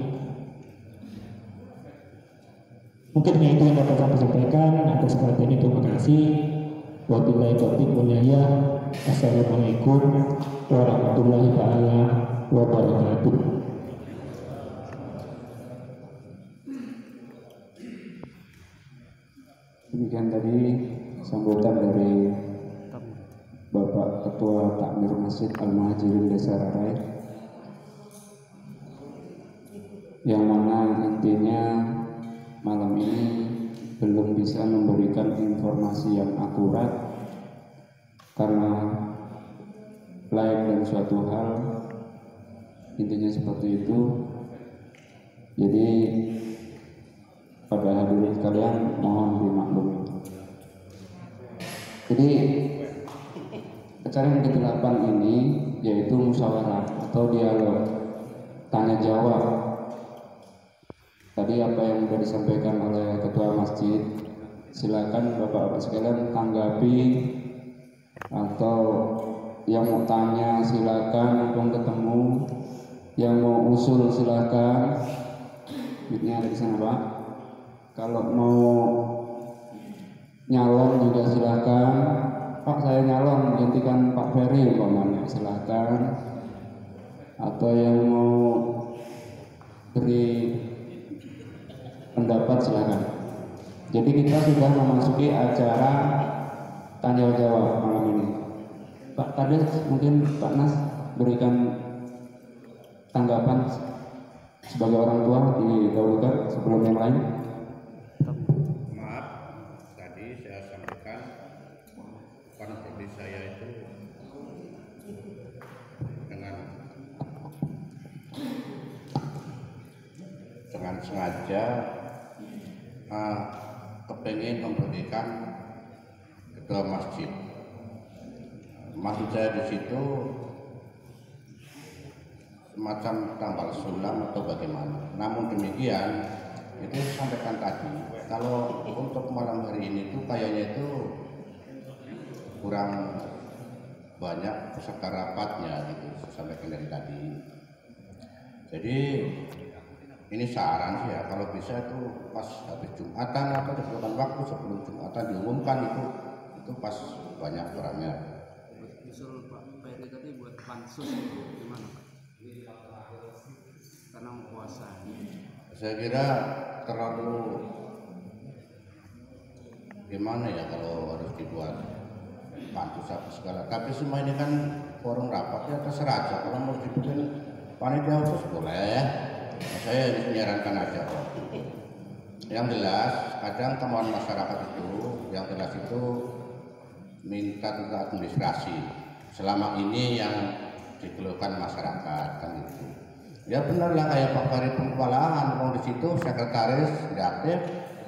Mungkin itu yang dapat saya sampaikan. Atas perhatian itu terima kasih. Wabillahi taufiq wal hidayah. Assalamualaikum warahmatullahi taala wabarakatuh. Demikian tadi sambutan dari Bapak Ketua Takmir Masjid Al-Muhajirin Desa Rarai, yang mana intinya malam ini belum bisa memberikan informasi yang akurat karena lain dan suatu hal, intinya seperti itu. Jadi pada hadirin sekalian mohon dimaklumi. Jadi acara yang ke-8 ini yaitu musyawarah atau dialog tanya jawab. Tadi apa yang sudah disampaikan oleh Ketua Masjid, silakan Bapak-Bapak sekalian tanggapi atau yang mau tanya silakan, belum ketemu, yang mau usul silakan. Mic-nya ada di sana Pak. Kalau mau nyalon juga silakan. Pak saya nyalon gantikan Pak Ferry umpamanya, silakan. Atau yang mau beri pendapat silakan. Jadi kita sudah memasuki acara tanya jawab malam ini. Pak Kades, mungkin Pak Nas berikan tanggapan sebagai orang tua didahulukan sebelum yang lain. Maaf, tadi saya sampaikan konflik saya itu dengan sengaja kepingin memperhatikan ketua masjid. Maksud saya di situ semacam tambal sulam atau bagaimana. Namun demikian, itu sampaikan tadi. Kalau untuk malam hari ini tuh kayaknya itu kurang banyak peserta rapatnya gitu, sampaikan dari tadi. Jadi ini saran sih ya, kalau bisa itu pas habis Jumatan atau sebelum waktu sebelum Jumatan diumumkan itu pas banyak orangnya. Usul Pak Ferry tadi buat pansus itu gimana Pak? Karena mau puasa. Saya kira terlalu gimana ya kalau harus dibuat pansus apa segala. Tapi semua ini kan forum rapat ya terserah aja. Kalau mau dibikin panitia khusus boleh ya. Saya menyarankan aja. Yang jelas kadang temuan masyarakat itu yang jelas itu minta tentang administrasi. Selama ini yang dikeluhkan masyarakat kan itu. Ya benar lah kayak Pak Ferry Pengkewalahan, kalau di situ sekretaris tidak aktif,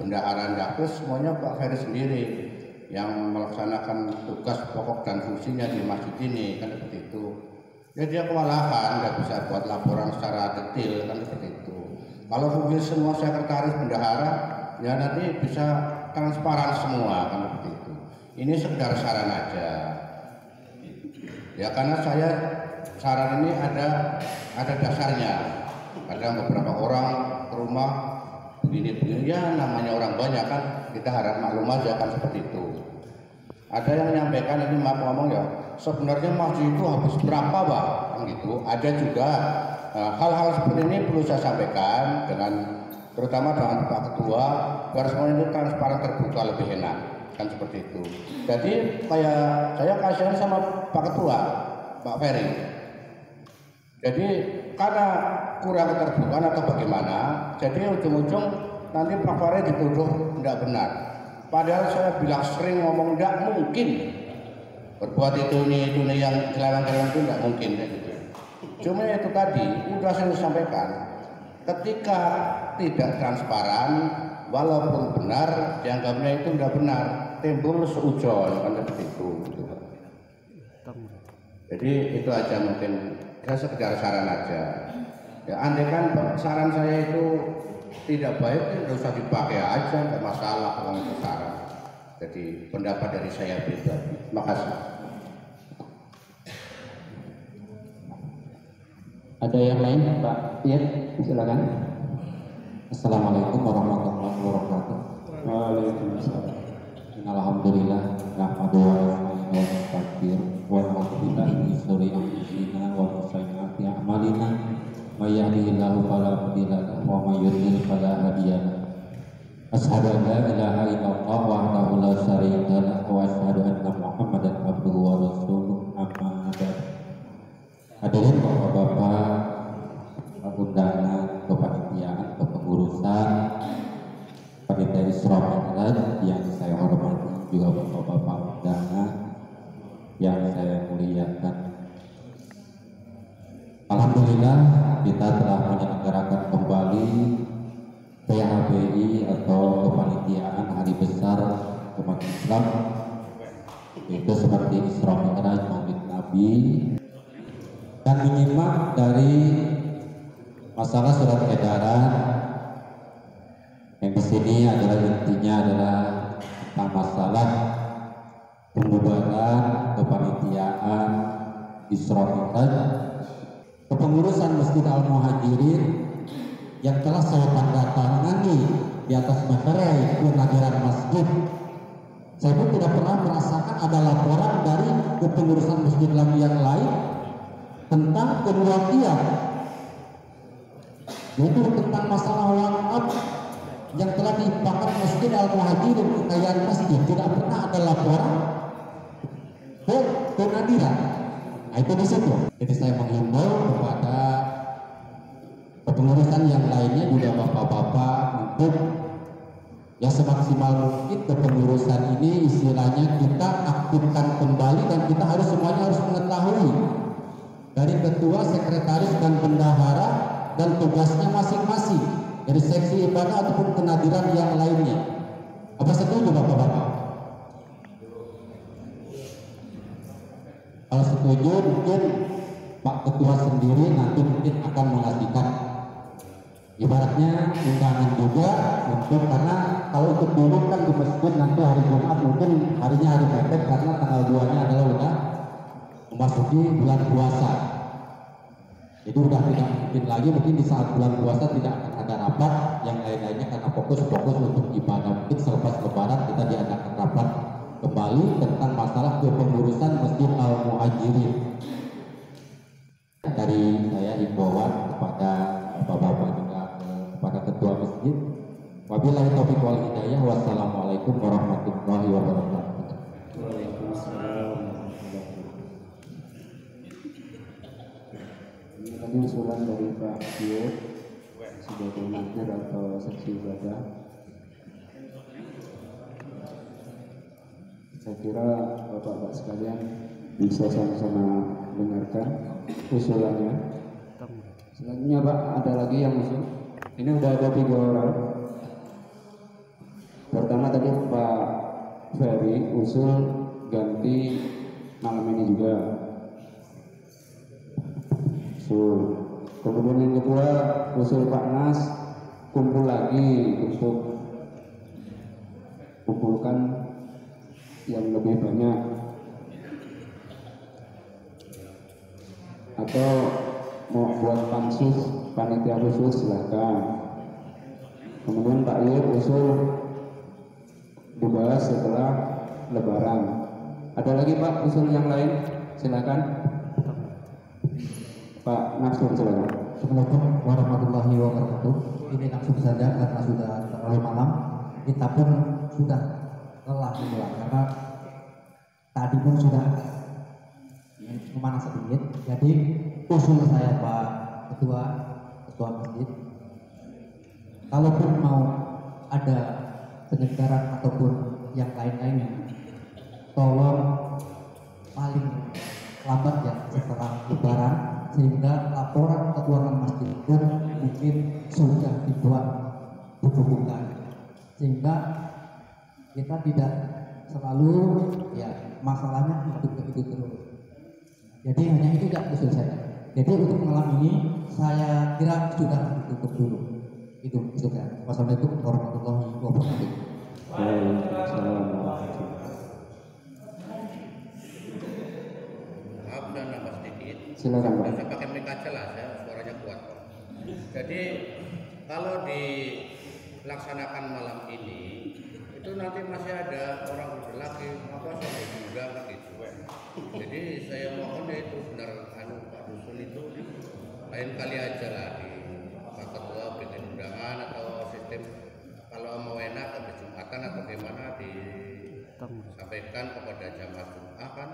bendahara tidak aktif, semuanya Pak Ferry sendiri yang melaksanakan tugas pokok dan fungsinya di masjid ini kan seperti itu. Ya dia kewalahan, nggak bisa buat laporan secara detail kan seperti itu. Kalau fungsi semua sekretaris bendahara, ya nanti bisa transparan semua kan seperti itu. Ini sekedar saran aja. Ya karena saya saran ini ada dasarnya. Kadang beberapa orang ke rumah begini-begini, ya namanya orang banyak kan, kita harap maklum aja kan seperti itu. Ada yang menyampaikan ini maaf ngomong ya, sebenarnya masjid itu habis berapa Pak? Kan gitu. Ada juga hal-hal seperti ini perlu saya sampaikan dengan terutama dengan Pak Ketua, biar semuanya itu transparan terbuka lebih enak kan seperti itu. Jadi kayak saya kasihan sama Pak Ketua, Pak Ferry. Jadi karena kurang keterbukaan atau bagaimana, jadi ujung-ujung nanti Pak Ferry dituduh tidak benar. Padahal saya bilang sering ngomong tidak mungkin berbuat itu ini yang kelewat-kelewat itu tidak mungkin gitu. Cuma itu tadi udah saya sampaikan, ketika tidak transparan walaupun benar dianggapnya itu tidak benar, timbul seujon kan seperti itu gitu. Jadi itu aja mungkin saya sekedar saran aja. Ya andai kan saran saya itu tidak baik, tidak usah dipakai aja, tidak masalah kalau itu saran. Jadi pendapat dari saya pribadi. Terima kasih. Ada yang lain Pak? Iya, silakan. Assalamualaikum warahmatullahi wabarakatuh. Waalaikumsalam. Alhamdulillah, nahmaduhu wa nastaghfiruh wa na'udzu billahi min syururi anfusina wa min sayyiati a'malina. May yahdihillahu fala mudilla lahu wa may yudlil fala hadiya lahu. Asyhadu an la ilaha illallah wahdahu la syarika lahu wa asyhadu anna Muhammadan abduhu wa rasuluh. Amma ba'd. Hadirin Bapak-bapak, undangan kepanitiaan, kepengurusan panitia Isra Mi'raj yang saya hormati, juga Bapak-bapak undangan yang saya muliakan. Alhamdulillah kita telah menyelenggarakan kembali PHBI atau kepanitiaan Hari Besar Umat Islam, itu seperti Isra Mi'raj Maulid Nabi, dan menyimak dari masalah surat edaran yang di sini adalah intinya adalah tentang masalah pembubaran kepanitiaan Muhajirin yang telah saya tanda tangani di atas materai penadiran masjid. Saya pun tidak pernah merasakan ada laporan dari kepengurusan masjid yang lain tentang kedua pihak, yaitu tentang masalah wakaf yang telah diimpakan Masjid Al-Muhajirin, kekayaan masjid. Tidak pernah ada laporan ke penadiran. Nah, itu di situ. Jadi saya menghimbau kepada kepengurusan yang lainnya juga bapak-bapak untuk ya semaksimal mungkin kepengurusan ini istilahnya kita aktifkan kembali, dan kita harus semuanya harus mengetahui dari ketua, sekretaris dan bendahara dan tugasnya masing-masing dari seksi ibadah ataupun penadiran yang lainnya. Apa setuju bapak-bapak? Kalau setuju mungkin Pak Ketua sendiri nanti mungkin akan mengasihkan ibaratnya undangan juga untuk, karena kalau untuk dulu kan di masjid nanti hari Jumat mungkin harinya hari mepet karena tanggal 2-nya adalah udah memasuki bulan puasa. Jadi udah tidak mungkin lagi, mungkin di saat bulan puasa tidak akan ada rapat yang lain-lainnya karena fokus untuk ibadah. Mungkin selepas lebaran kita diadakan rapat kembali tentang masalah kepengurusan Masjid Al-Muhajirin. Dari saya himbauan kepada bapak-bapak juga kepada ketua masjid. Wabillahi taufiq wal hidayah. Wassalamualaikum warahmatullahi wabarakatuh. Waalaikumsalam. Ini tadi usulan dari Pak Dio sebagai manajer atau seksi ibadah. Saya kira bapak-bapak sekalian bisa sama-sama dengarkan usulannya. Selanjutnya Pak, ada lagi yang usul? Ini udah ada 3 orang. Pertama tadi Pak Ferry usul ganti malam ini juga. Kemudian yang kedua usul Pak Nas kumpul lagi untuk kumpulkan yang lebih banyak, atau mau buat pansus panitia khusus silahkan. Kemudian Pak Yir usul dibahas setelah lebaran. Ada lagi Pak usul yang lain? Silakan Pak Nasrul, silakan. Assalamualaikum warahmatullahi wabarakatuh. Ini langsung saja karena sudah terlalu malam. Kita pun sudah lelah juga karena tadi pun sudah memanas sedikit. Jadi usul saya Pak Ketua Masjid, kalaupun mau ada penyegaran ataupun yang lain-lainnya, tolong paling lambat ya setelah lebaran, sehingga laporan keuangan masjid pun mungkin sudah dibuat buku-bukan, sehingga kita tidak selalu ya masalahnya itu terus. Jadi hanya itu ya usul saya. Jadi untuk malam ini saya kira sudah ditutup dulu. Itu usul saya. Wassalamualaikum warahmatullahi wabarakatuh. Waalaikumsalam warahmatullahi Maaf, saya nambah sedikit. Silakan Pak. Saya pakai mic aja lah, saya suaranya kuat. Jadi kalau dilaksanakan malam ini, itu nanti masih ada orang lagi apa sampai juga gitu. Jadi saya mohon ya itu benar Pak Dusun itu lain kali aja lah di Pak Ketua bikin undangan atau sistem kalau mau enak atau Jumatan atau gimana disampaikan kepada jamaah Jumat kan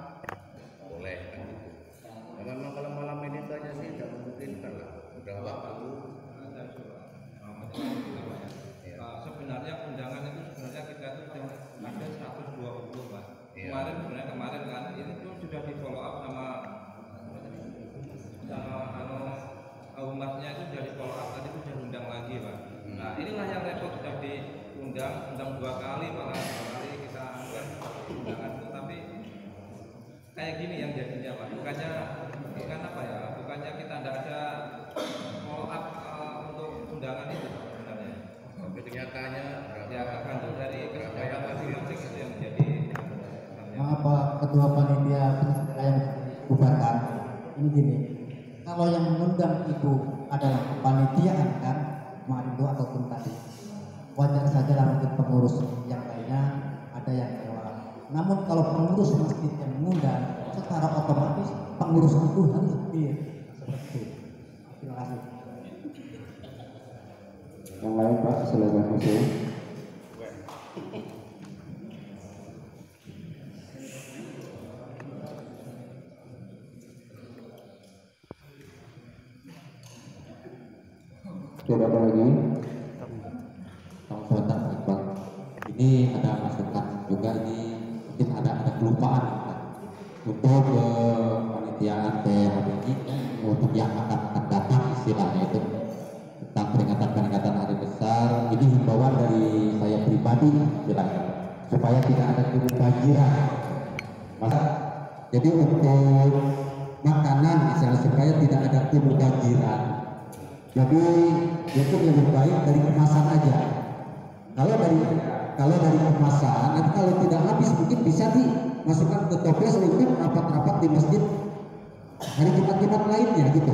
boleh kan gitu. Nah, memang kalau malam ini saja sih tidak memungkinkan lah, udah waktu. Sebenarnya undangan itu sebenarnya kita itu sudah ada 120 Pak. Kemarin kan ini tuh sudah di follow up sama umatnya itu sudah di follow up, tadi itu sudah undang lagi Pak. Nah inilah yang repot, sudah diundang 2 kali malah 2 kali kita undangan itu, tapi kayak gini yang jadinya Pak. Bukan apa ya? Bukannya kita tidak ada follow up untuk undangan itu sebenarnya. Tapi kenyataannya Ya tergantung dari kesesuaian masing-masing itu yang menjadi. Maaf Pak Ketua Panitia penyelenggara yang bubarkan. Ini gini, kalau yang mengundang itu adalah kepanitiaan kan, Marindo ataupun tadi. Wajar saja lah mungkin pengurus yang lainnya ada yang lewat. Namun kalau pengurus masjid yang mengundang, secara otomatis pengurus itu harus hadir. Seperti itu. Terima kasih. Yang lain Pak, silakan masuk. Tidak ada lagi. Sebentar Iqbal. Ini ada masukan juga, ini mungkin ada kelupaan Pak. Untuk kepanitiaan PHBI untuk yang akan datang istilahnya itu tentang peringatan hari besar, ini himbauan dari saya pribadi istilahnya supaya tidak ada kebanjiran. Masa jadi untuk makanan misalnya supaya tidak ada kebanjiran. Jadi itu lebih baik dari kemasan aja. Kalau dari kemasan, nanti kalau tidak habis mungkin bisa dimasukkan ke toples untuk rapat-rapat di masjid hari Jumat lainnya gitu.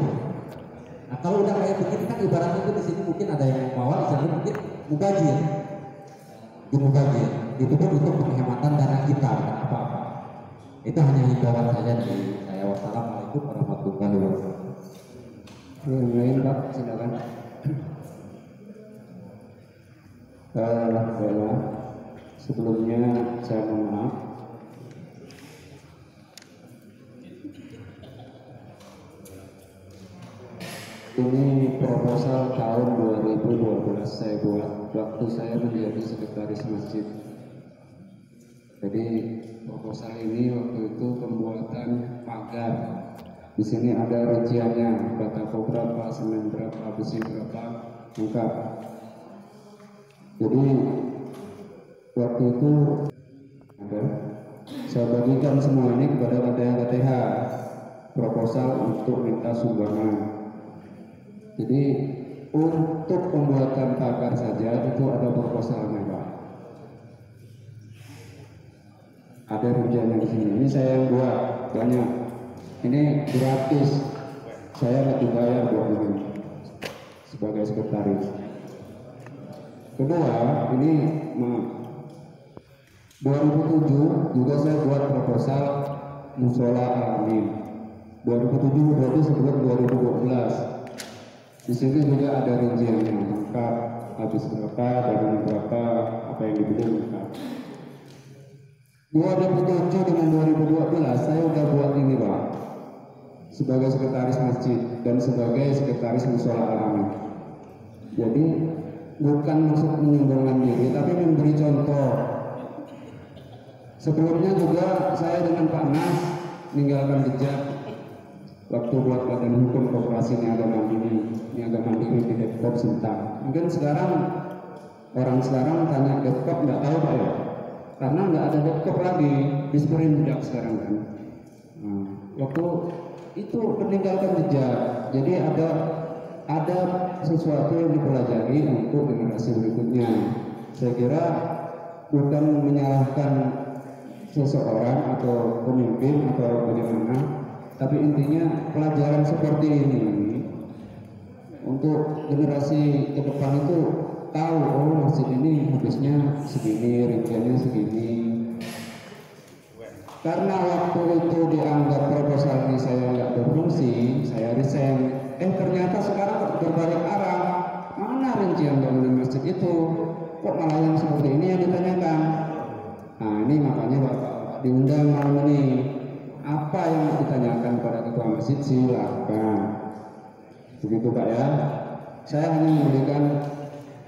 Nah kalau udah kayak begini kan ibaratnya itu di sini mungkin ada yang bawa, di sana mungkin mubazir, itu pun untuk penghematan dana kita bukan apa-apa. Itu hanya himbauan saja dari saya. Wassalamualaikum warahmatullahi wabarakatuh. Yang lain Pak, silakan. Baiklah, sebelumnya saya mohon maaf. Ini proposal tahun 2012 saya buat waktu saya menjadi sekretaris masjid. Jadi proposal ini waktu itu pembuatan pagar. Di sini ada rinciannya, batako berapa, semen berapa, besi berapa, lengkap. Jadi waktu itu saya bagikan semua ini kepada KTH proposal untuk minta sumbangan. Jadi untuk pembuatan pagar saja itu ada proposalnya Pak. Ada rinciannya di sini. Ini saya yang buat banyak. Ini gratis, saya nggak dibayar buat ini sebagai sekretaris. Kedua, ini 2007 juga saya buat proposal musola Al-Amin. 2007 berarti sebelum 2012. Di sini juga ada rinciannya lengkap, habis berapa, dari berapa, apa yang dibeli lengkap. 2007 dengan 2012 saya udah buat ini Pak, sebagai sekretaris masjid dan sebagai sekretaris musola Al-Amin. Jadi bukan maksud menyombongkan diri, tapi memberi contoh. Sebelumnya juga saya dengan Pak Nas meninggalkan jejak waktu buat badan hukum koperasi Niaga Mandiri di Depok Sintang. Mungkin orang sekarang tanya Depok nggak tahu Pak ya, karena nggak ada Depok lagi di Seperindak sekarang kan. Nah, waktu itu meninggalkan jejak, jadi ada sesuatu yang dipelajari untuk generasi berikutnya. Saya kira bukan menyalahkan seseorang atau pemimpin atau bagaimana, tapi intinya pelajaran seperti ini untuk generasi ke depan itu tahu, oh masjid ini habisnya segini, rinciannya segini. Karena waktu itu dianggap proposal ini saya nggak berfungsi, saya resign. Ternyata sekarang berbalik arah, mana rincian bangunan masjid itu? Kok malah yang seperti ini yang ditanyakan? Nah ini makanya Bapak diundang malam ini. Apa yang ditanyakan pada ketua masjid silakan. Begitu Pak ya. Saya hanya memberikan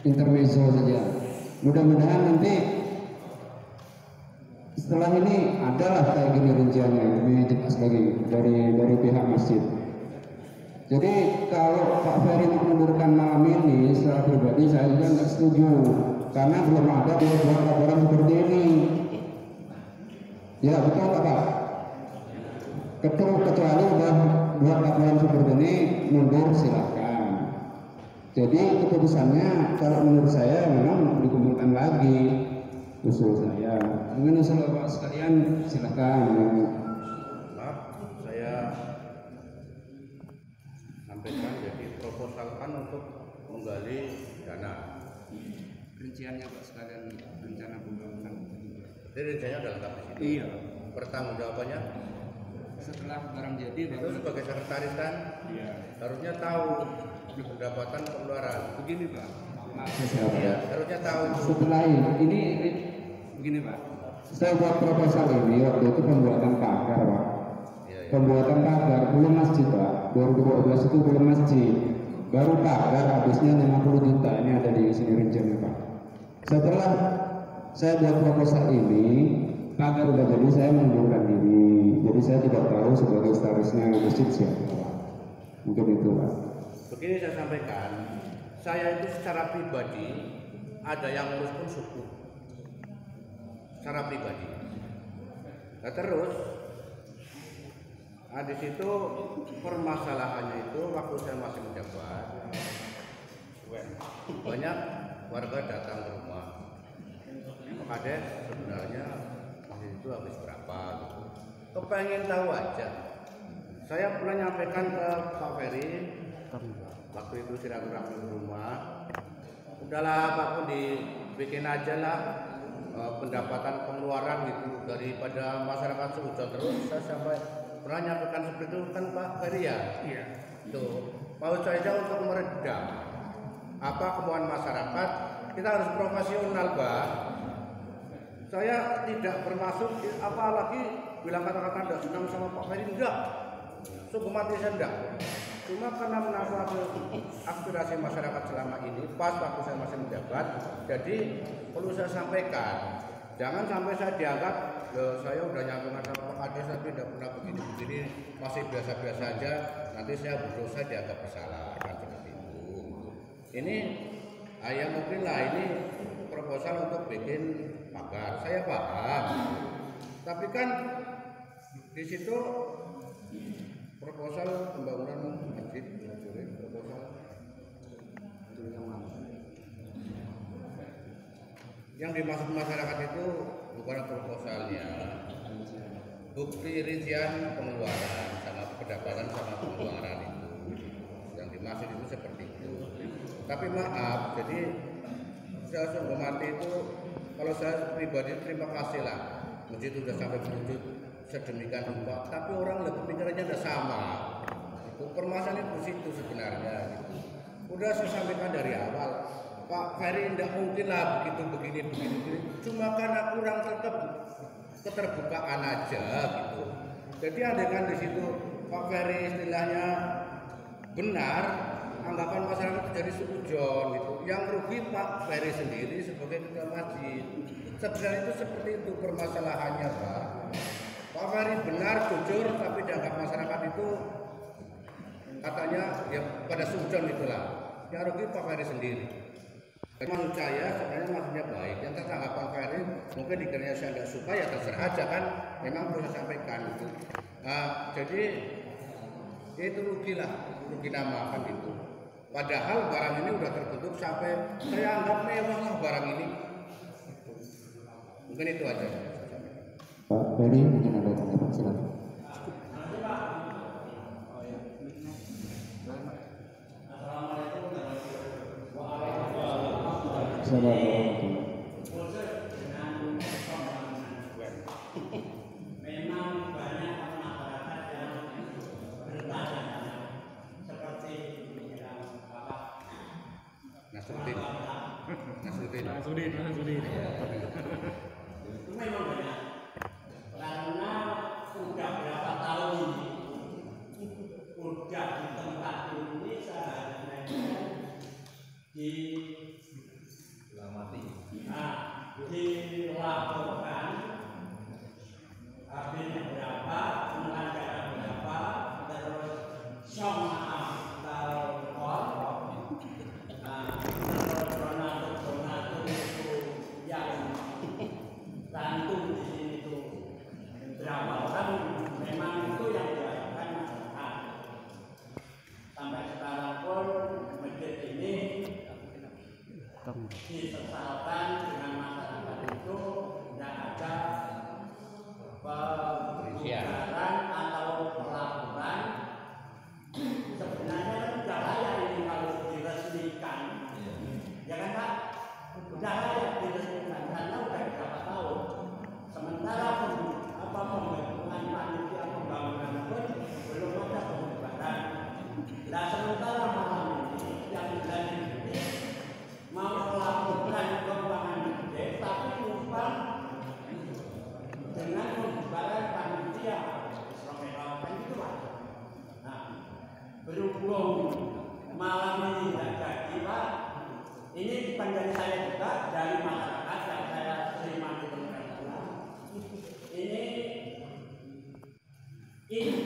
intermezzo saja. Mudah-mudahan nanti setelah ini adalah kayak gini rinciannya, lebih jelas lagi dari pihak masjid. Jadi kalau Pak Ferry mengundurkan malam ini, secara pribadi saya juga nggak setuju, karena belum ada dia buat laporan seperti ini. Ya betul nggak Pak? Kecuali udah buat laporan seperti ini, mundur silakan. Jadi keputusannya kalau menurut saya memang dikumpulkan lagi usul saya. Mungkin usul Bapak sekalian silakan. Maaf, saya sampaikan, jadi diproposalkan untuk menggali dana. Rinciannya Pak sekalian rencana pembangunan. Jadi rinciannya udah lengkap di sini. Iya. Pertanggung jawabannya Setelah barang jadi itu baru sebagai sekretaris kan iya. harusnya tahu pendapatan pengeluaran. Begini Pak. Maaf. Ya, harusnya tahu itu. Setelah ini Begini Pak. saya buat proposal ini waktu itu pembuatan pagar Pak. Ya, ya. Pembuatan pagar belum masjid Pak. 2012 itu belum masjid. Baru pagar habisnya 50 juta. Ini ada di sini rinciannya Pak. Setelah saya buat proposal ini, pagar udah jadi, saya mengundurkan diri. Jadi saya tidak tahu sebagai sekretarisnya masjid siapa Pak. Mungkin itu Pak. Begini saya sampaikan, saya itu secara pribadi ada yang ngurus pun suku. Secara pribadi. Nah terus, di situ permasalahannya itu waktu saya masih menjabat, banyak warga datang ke rumah. Pak Kades sebenarnya masih itu habis berapa gitu. Kepengen tahu aja. Saya pernah nyampaikan ke Pak Ferry waktu itu silaturahmi di rumah. Udahlah Pak pun dibikin aja lah pendapatan pengeluaran gitu daripada masyarakat sehujan terus. Saya sampai pernah nyampaikan seperti itu kan Pak Ferry ya. Iya. Tuh mau saja untuk meredam apa kemauan masyarakat, kita harus profesional Pak. Saya tidak bermaksud apalagi bilang kata-kata tidak senang sama Pak Ferry, enggak. Sungguh mati saya enggak. Cuma karena menafsir aspirasi masyarakat selama ini pas waktu saya masih menjabat, jadi perlu saya sampaikan. Jangan sampai saya dianggap saya udah nyampaikan sama Pak Kades tapi tidak pernah begini-begini, masih biasa-biasa aja. Nanti saya berdosa dianggap bersalah kan seperti itu. Ini ya mungkin lah ini proposal untuk bikin pagar. Saya paham. Tapi kan di situ proposal pembangunan masjid, proposal yang dimaksud masyarakat itu bukan proposalnya, bukti rincian pengeluaran sama pendapatan sama pengeluaran itu yang dimaksud itu seperti itu. Tapi maaf, jadi saya sungguh mati itu kalau saya pribadi terima kasih lah masjid itu sudah sampai berwujud sedemikian rupa, tapi orang lebih pikirannya udah sama. Itu permasalahan itu situ sebenarnya. Gitu. Udah saya sampaikan dari awal, Pak Ferry tidak mungkin lah begini. Cuma karena kurang keterbukaan aja gitu. Jadi andaikan di situ Pak Ferry istilahnya benar, anggapan masyarakat jadi suujon gitu. Yang rugi Pak Ferry sendiri sebagai ketua masjid. Sebenarnya itu seperti itu permasalahannya Pak. Pak Ferry benar, jujur, tapi dianggap masyarakat itu katanya ya pada suujon itulah. Yang rugi Pak Ferry sendiri. Menurut saya sebenarnya maksudnya baik. Yang tertangkap Pak Ferry mungkin dikiranya saya tidak suka ya terserah aja kan. Memang perlu saya sampaikan itu. Jadi itu rugi nama kan gitu. Padahal barang ini udah terbentuk sampai saya anggap mewah lah barang ini. Mungkin itu aja. Pak Ferry mungkin ada tanggapan silakan. Assalamualaikum. Memang banyak masyarakat yang bertanya seperti yang Bapak Nasruddin. itu memang banyak karena sudah berapa tahun ini udah di tempat ini seharusnya dilaporkan habisnya berapa, pengeluaran berapa, terus sama terus donatur itu yang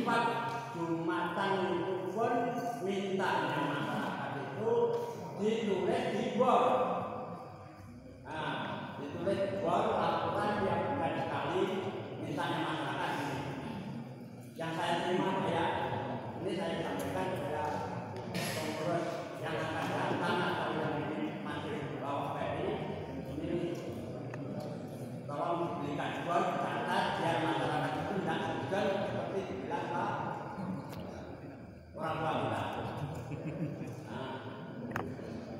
sifat Jumatan itu pun mintanya masyarakat itu ditulis di bor. Nah, ditulis di bor laporan yang bukan sekali mintanya masyarakat ini. Yang saya terima ya, ini saya sampaikan kepada pengurus yang akan datang atau yang ini masih di bawah PRI. Ini tolong diberikan bor catat biar masyarakat itu tidak juga seperti dibilang Pak orang tua kita. Nah,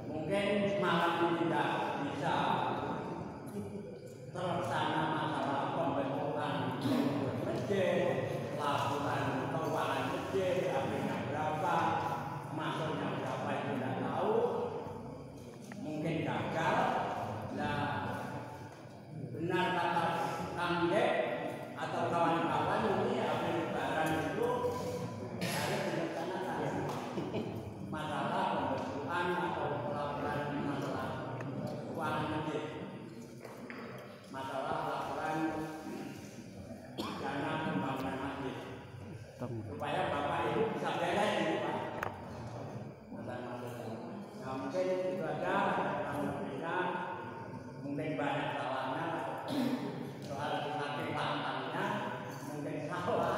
mungkin malam ini tidak bisa terlaksana masalah pembentukan masjid, laporan keuangan masjid, apinya berapa, masuknya berapa itu tidak tahu, mungkin gagal. Nah, benar kata Kang Dek atau kawan-kawan ini api lebaran itu harus dilaksanakan masalah pembentukan atau laporan masalah keuangan masjid, masalah laporan dana pembangunan masjid, supaya Bapak Ibu bisa beres ini Pak. Nah, mungkin itu aja yang mungkin banyak salahnya soal saking pantangnya mungkin salah.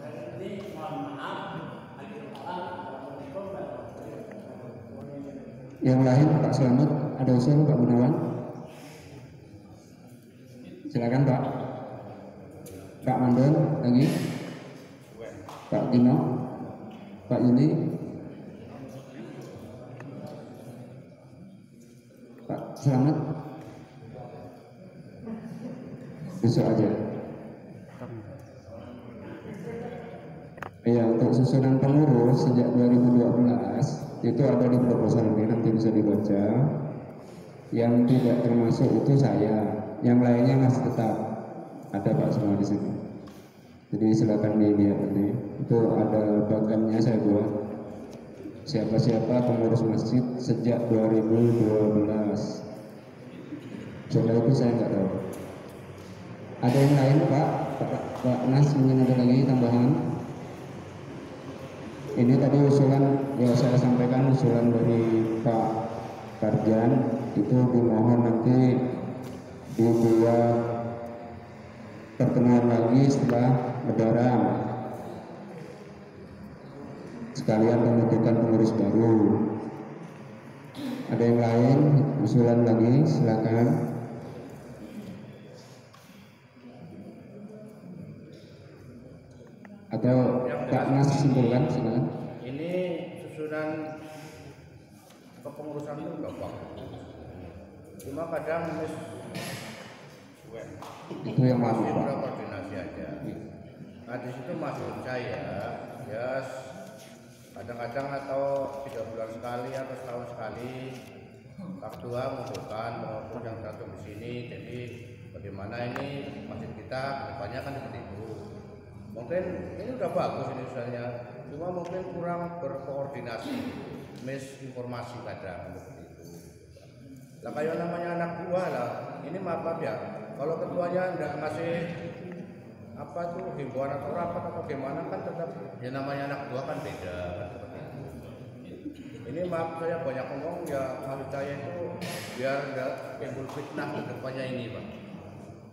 Dan ini mohon maaf. Assalamualaikum warahmatullahi wabarakatuh. Yang lain Pak Selamat, ada usul Pak Gunawan? Silakan Pak. Pak Mandon lagi. Pak Dino, Pak Yuli, Pak Selamat. Besok aja. Ya, untuk susunan pengurus sejak 2012 itu ada di proposal ini, nanti bisa dibaca. Yang tidak termasuk itu saya, yang lainnya masih tetap ada Pak semua di sini. Jadi silakan dilihat nanti. Itu ada bagannya saya buat. Siapa-siapa pengurus masjid sejak 2012. Soal itu saya nggak tahu. Ada yang lain Pak Nas mungkin ada lagi tambahan? Ini tadi usulan yang saya sampaikan, usulan dari Pak Karjan, itu dimohon nanti dibuat pertemuan lagi setelah Lebaran, sekalian pembentukan pengurus baru. Ada yang lain usulan lagi, silakan. Atau Pak Nas simpulkan, silakan. Ini susunan kepengurusan itu gampang. Cuma kadang Itu yang mau masih Pak. kurang koordinasi aja. Nah di situ maksud saya ya kadang-kadang atau 3 bulan sekali atau setahun sekali Faktua mengumpulkan pengurus yang satu di sini. Jadi bagaimana ini masjid kita kedepannya kan seperti itu. Mungkin ini udah bagus ini misalnya, cuma mungkin kurang berkoordinasi, misinformasi kadang seperti itu. Lah kayak namanya anak buah lah, ini maaf ya, kalau ketuanya nggak ngasih apa tuh himbauan atau rapat atau gimana kan tetap ya namanya anak buah kan beda kan seperti itu. Ini maaf saya banyak ngomong ya, maksud saya itu biar nggak timbul fitnah ke depannya ini Pak.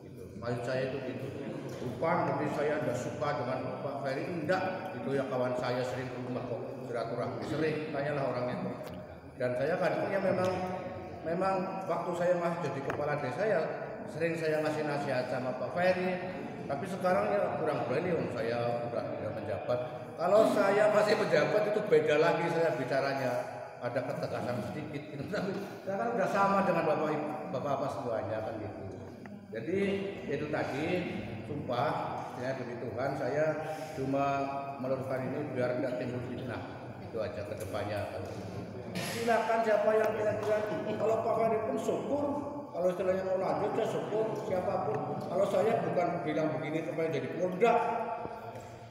Gitu. Maksud saya itu gitu. Bukan berarti saya tidak suka dengan Pak Ferry, enggak. Itu ya kawan saya sering ke rumah kok silaturahmi, sering tanyalah orang itu. Dan saya kadangnya memang waktu saya masih jadi kepala desa ya sering saya ngasih nasihat sama Pak Ferry. Tapi sekarang ya kurang berani, saya udah tidak menjabat. Kalau saya masih menjabat itu beda lagi saya bicaranya, ada ketegasan sedikit. Tapi saya kan udah sama dengan bapak-bapak semuanya kan gitu. Jadi itu tadi sumpah ya demi Tuhan saya cuma meluruskan ini biar tidak timbul fitnah, itu aja kedepannya. Silakan siapa yang kira-kira kalau Pak Ferry pun syukur, kalau istilahnya mau lanjut ya syukur siapapun. Kalau saya bukan bilang begini supaya jadi pengurus,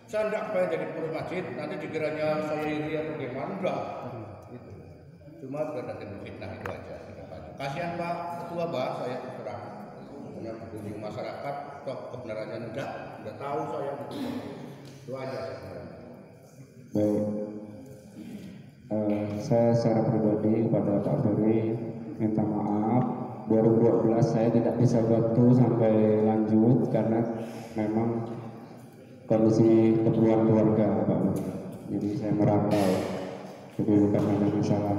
saya tidak supaya jadi pengurus masjid nanti dikiranya saya iri atau gimana, enggak gitu. Cuma biar tidak timbul fitnah itu aja kedepannya. Kasihan Pak Ketua Pak, saya terserah punya kunjung masyarakat toh kebenarannya enggak tahu saya gitu. Itu aja sebenarnya. Baik. Saya secara pribadi kepada Pak Ferry minta maaf. 2012 saya tidak bisa bantu sampai lanjut karena memang kondisi keperluan keluarga Pak Ferry. Jadi saya merantau. Jadi bukan ada masalah.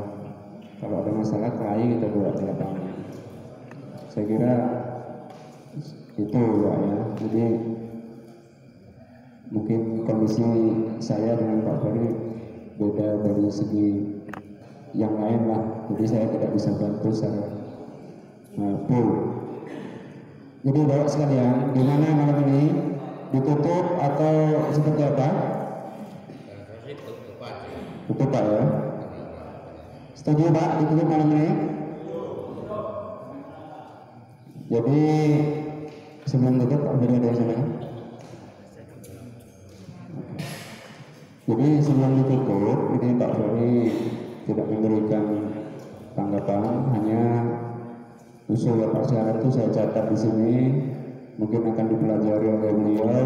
Kalau ada masalah kelahi kita buat di lapangan. Saya kira itu Pak ya. Jadi mungkin kondisi saya dengan Pak Ferry beda dari segi yang lain lah, jadi saya tidak bisa bantu secara full. Jadi Bapak sekalian, gimana malam ini? Ditutup atau seperti apa? Tutup Pak ya? Setuju Pak ditutup malam ini? Jadi sebelum tutup Pak Ferry ada sana. Jadi sebelum ditutup, ini Pak Ferry tidak memberikan tanggapan, hanya usul Pak Syarat itu saya catat di sini, mungkin akan dipelajari oleh beliau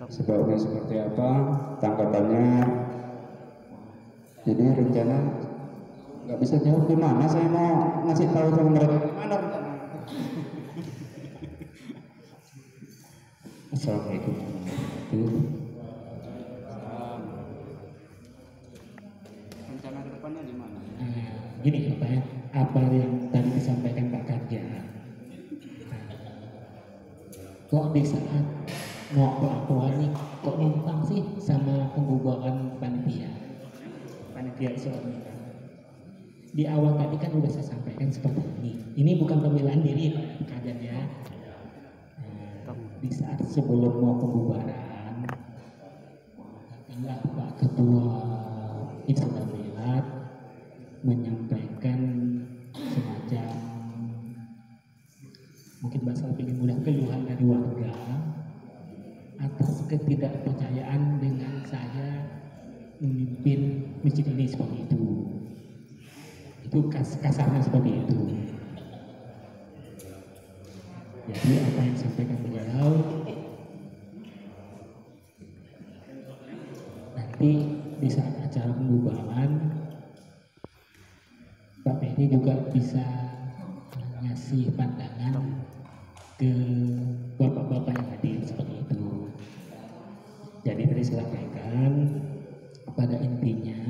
sebaiknya seperti apa tanggapannya. Jadi rencana nggak bisa jauh gimana, saya mau ngasih tahu sama mereka mana rencana. Assalamualaikum. Rencana ke depannya gimana? Gini Pak ya, apa yang tadi disampaikan Pak Ganjar, kok di saat mau pelakuan nih kok numpang sih sama pembubaran panitia soal nikah. Di awal tadi kan udah saya sampaikan seperti ini bukan pembelaan diri Pak Ganjar ya. Di saat sebelum mau pembubaran, katakanlah Pak Ketua Hizbut Tahrir menyampaikan semacam mungkin bahasa lebih mudah keluhan dari warga atas ketidakpercayaan dengan saya memimpin masjid ini seperti itu. Itu kasarnya seperti itu. Jadi apa yang disampaikan beliau nanti di saat acara pembubaran Pak Ferry juga bisa ngasih pandangan ke bapak-bapak yang hadir seperti itu. Jadi tadi saya sampaikan pada intinya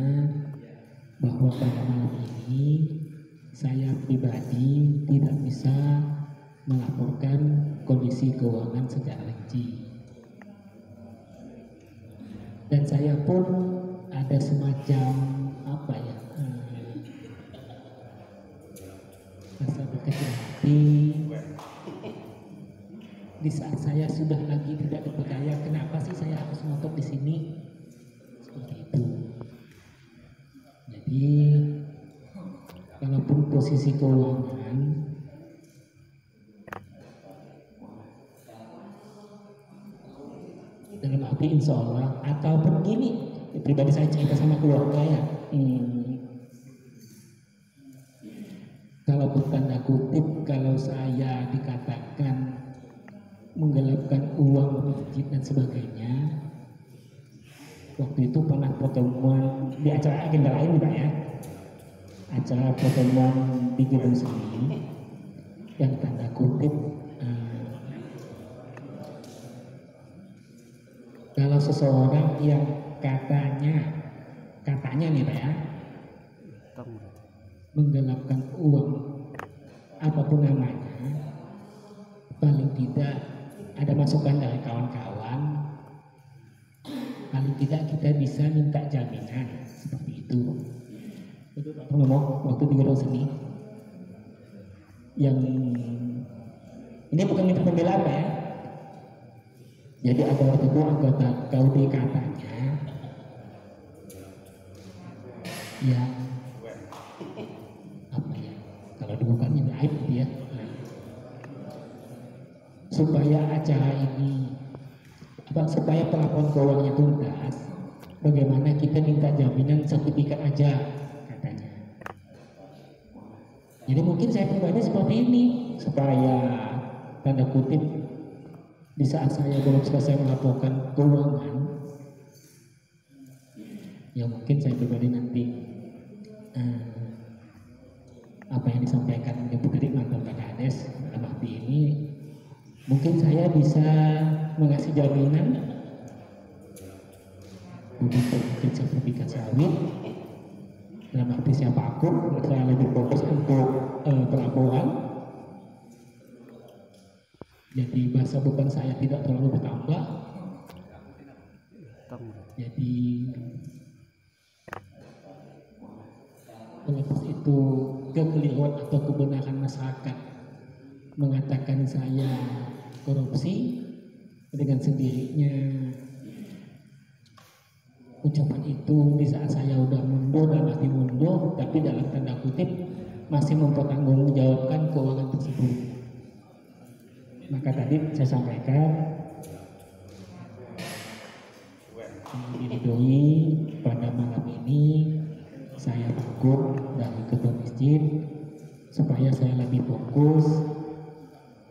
bahwa pada malam ini saya pribadi tidak bisa melaporkan kondisi keuangan secara rinci. Dan saya pun ada semacam apa ya, rasa berkecil hati di saat saya sudah lagi tidak dipercaya. Kenapa sih saya harus ngotot di sini? Seperti itu. Jadi kalaupun posisi keuangan dalam arti insya Allah ataupun gini, pribadi saya cerita sama keluarga ya, kalau tanda kutip kalau saya dikatakan menggelapkan uang masjid dan sebagainya, waktu itu pernah pertemuan di acara agenda lain Pak ya, acara pertemuan di gedung sini yang tanda kutip kalau seseorang yang katanya nih Pak ya menggelapkan uang apapun namanya, paling tidak ada masukan dari kawan-kawan, paling tidak kita bisa minta jaminan seperti itu. Itu Pak ngomong waktu di gedung seni yang ini bukan minta pembelaan Pak ya. Jadi ada waktu itu anggota KUD katanya yang apa ya, kalau dibuka ini aib ya, supaya acara ini supaya pelaporan keuangannya tuntas, bagaimana kita minta jaminan sertifikat aja katanya. Jadi mungkin saya pribadi seperti ini supaya tanda kutip di saat saya belum selesai melaporkan keuangan Ya mungkin saya pribadi nanti apa yang disampaikan Ibu Kedik mantan Pak Kades dalam arti ini mungkin saya bisa mengasih jaminan untuk sertifikat sawit dalam arti siapa aku, saya lebih fokus untuk pelabuhan, jadi masa beban saya tidak terlalu bertambah, jadi terlepas itu kekeliruan atau kebenaran masyarakat mengatakan saya korupsi, dengan sendirinya ucapan itu di saat saya udah mundur dan arti mundur, tapi dalam tanda kutip masih mempertanggungjawabkan keuangan tersebut. Maka tadi saya sampaikan diridhoi pada malam ini saya takut dari ketua masjid supaya saya lebih fokus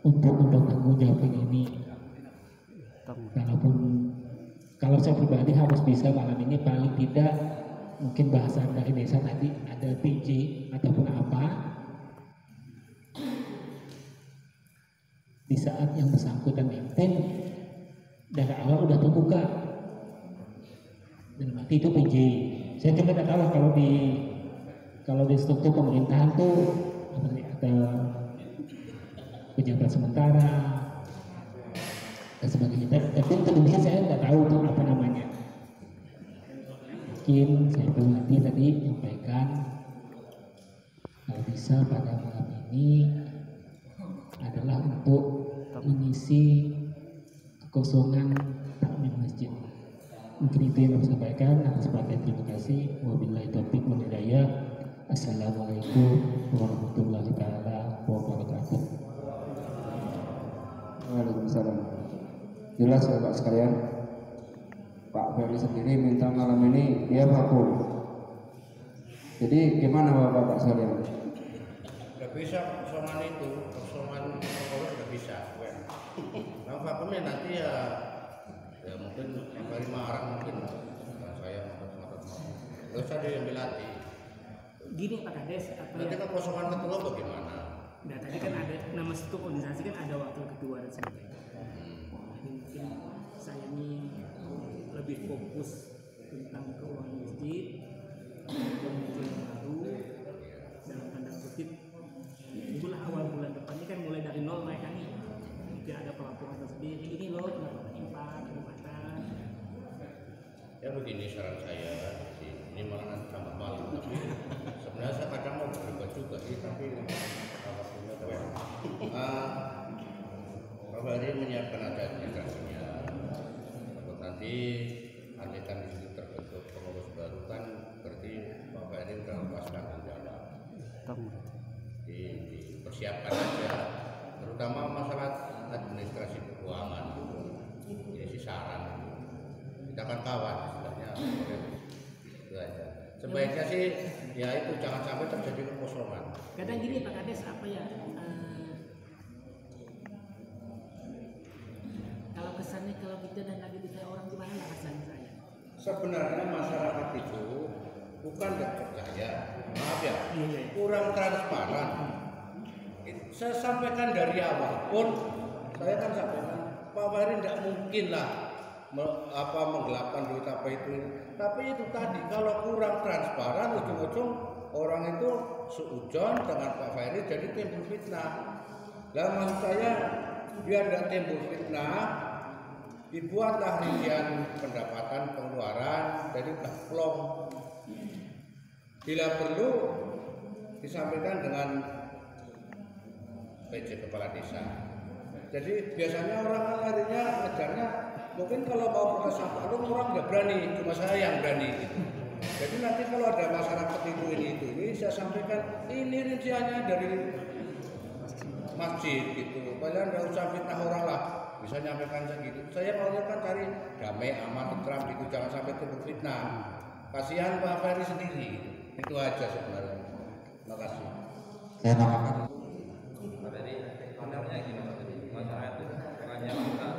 untuk mempertanggungjawabkan ini. Kalau saya pribadi harus bisa malam ini paling tidak mungkin bahasa dari desa tadi ada PJ ataupun apa di saat yang bersangkutan intent dari awal udah terbuka dan mati itu PJ. Saya juga tidak tahu kalau di struktur pemerintahan tuh ada pejabat sementara dan sebagainya. Tapi terlebih saya tidak tahu tuh apa namanya. Mungkin saya pribadi tadi menyampaikan kalau bisa pada malam ini adalah untuk mengisi kekosongan takmir masjid. Mungkin itu yang saya sampaikan. Atas perhatian terima kasih. Wabillahi taufiq wal hidayah. Assalamualaikum warahmatullahi taala wabarakatuh. Waalaikumsalam. Jelas ya Pak sekalian, Pak Ferry sendiri minta malam ini dia vakum. Jadi gimana Bapak sekalian? Gak bisa kosongan itu, kosongan pengurus gak bisa. Nah vakumnya nanti ya mungkin kali marah mungkin saya ngotot-ngotot gak usah diambil hati. Gini Pak Kades, nanti kan kosongan ketua bagaimana? Nah tadi kan ada nama satu organisasi kan ada wakil ketua dan sebagainya. Mungkin saya ini lebih fokus tentang keuangan masjid, kemudian baru dalam tanda kutip itulah awal bulan depan ini kan mulai dari nol mereka nih mungkin ada pelaporan tersendiri ini loh kenapa impact keumatan. Ya begini saran saya, ini malah nanti tambah malam tapi sebenarnya saya kadang mau berubah juga sih tapi waktunya keren. Pak Ferry menyiapkan ada administrasinya untuk nanti andaikan di situ terbentuk pengurus baru kan berarti Pak Ferry sudah lepaskan tanggung dipersiapkan aja terutama masalah administrasi keuangan ini sih saran kita kan kawan sebenarnya itu aja sebaiknya sih ya itu jangan sampai terjadi kekosongan. Kadang gini Pak Kades apa ya kalau kesannya kalau kita dan lagi dikayak orang gimana lah kesannya saya. Sebenarnya masyarakat itu bukan tidak percaya, maaf ya, kurang transparan. Saya sampaikan dari awal pun, saya kan sampaikan Pak Ferry tidak mungkin lah menggelapkan duit apa itu. Tapi itu tadi kalau kurang transparan, ujung-ujung orang itu seujon dengan Pak Ferry jadi timbul fitnah. Lah maksud saya biar tidak timbul fitnah, dibuatlah rincian pendapatan pengeluaran dari plong. Bila perlu disampaikan dengan PJ kepala desa. Jadi biasanya orang larinya ngejarnya mungkin kalau mau protes apa orang nggak berani, cuma saya yang berani. Gitu. Jadi nanti kalau ada masyarakat ini saya sampaikan ini rinciannya dari masjid gitu. Kalian nggak usah fitnah orang lah. Bisa nyampaikan segitu. Saya maunya kan cari damai, aman, tentram gitu, jangan sampai timbul fitnah. Kasihan Pak Ferry sendiri. Gitu. Itu aja sebenarnya. Terima kasih. Saya namakan. Pak Ferry, sebenarnya gini Pak Ferry, masyarakat itu hanya minta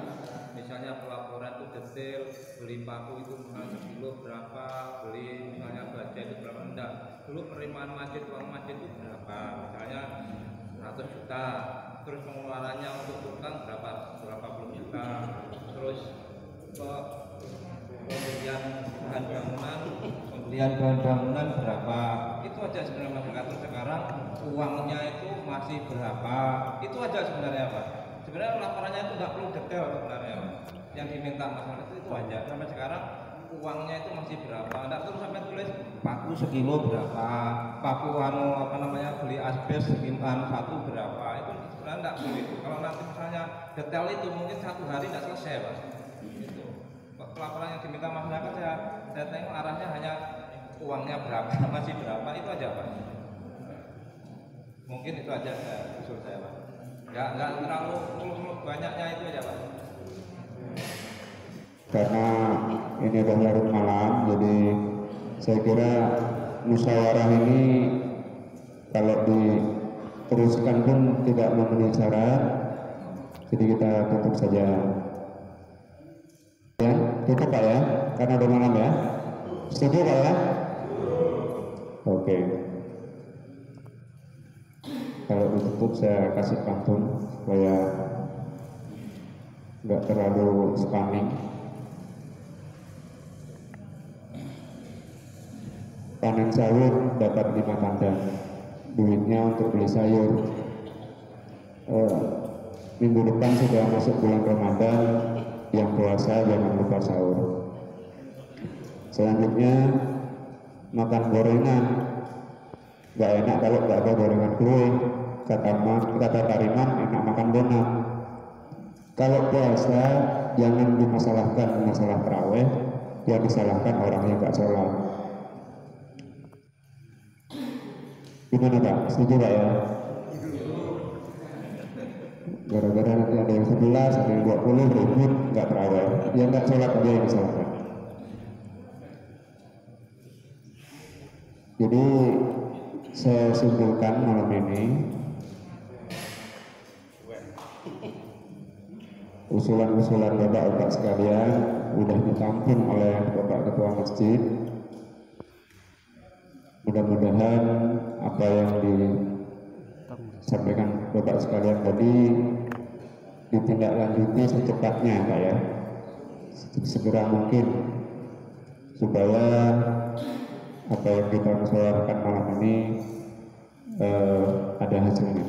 misalnya pelaporan itu detail, beli paku itu misalnya sekilo berapa, beli misalnya baja itu berapa, enggak. Dulu penerimaan masjid, uang masjid itu berapa, misalnya 100 juta, terus pengeluarannya untuk tukang berapa puluh juta, terus pembelian bahan bangunan berapa, itu aja sebenarnya masyarakat. Terus sekarang uangnya itu masih berapa, itu aja sebenarnya Pak. Sebenarnya laporannya itu nggak perlu detail sebenarnya Pak. Yang diminta masyarakat itu aja. Sampai sekarang uangnya itu masih berapa, nggak terus sampai tulis paku sekilo berapa, paku beli asbes sekian satu berapa, itu sebenarnya nggak begitu. Kalau nanti misalnya detail itu mungkin 1 hari nggak selesai Pak. Gitu. Pelaporan yang diminta masyarakat saya tengok arahnya hanya uangnya berapa, masih berapa, itu aja Pak. Mungkin itu aja usul saya Pak. Nggak terlalu banyaknya itu aja Pak. Karena ini udah larut malam, jadi saya kira musyawarah ini kalau diteruskan pun tidak memenuhi syarat, jadi kita tutup saja. Ya, tutup Pak ya, karena udah malam ya. Setuju Pak ya? Oke. Kalau ditutup saya kasih pantun supaya nggak terlalu spamming. Panen sawit dapat 5 kandang, duitnya untuk beli sayur. Minggu depan sudah masuk bulan Ramadan, yang puasa jangan lupa sahur. Selanjutnya makan gorengan, nggak enak kalau nggak ada gorengan kue. Kata Tariman, enak makan donat. Kalau puasa jangan dimasalahkan masalah taraweh, yang disalahkan orang yang nggak sholat. Gimana Pak? Setuju Pak ya? Gara-gara nanti ada yang 11, ada yang 20 ribut, nggak terawih. Ya nggak sholat aja yang disalahkan. Jadi saya simpulkan malam ini, usulan-usulan bapak-bapak sekalian udah ditampung oleh Bapak Ketua Masjid. Mudah-mudahan apa yang disampaikan Bapak sekalian tadi ditindaklanjuti secepatnya Pak ya, segera mungkin, supaya apa yang kita musyawarahkan malam ini ada hasilnya.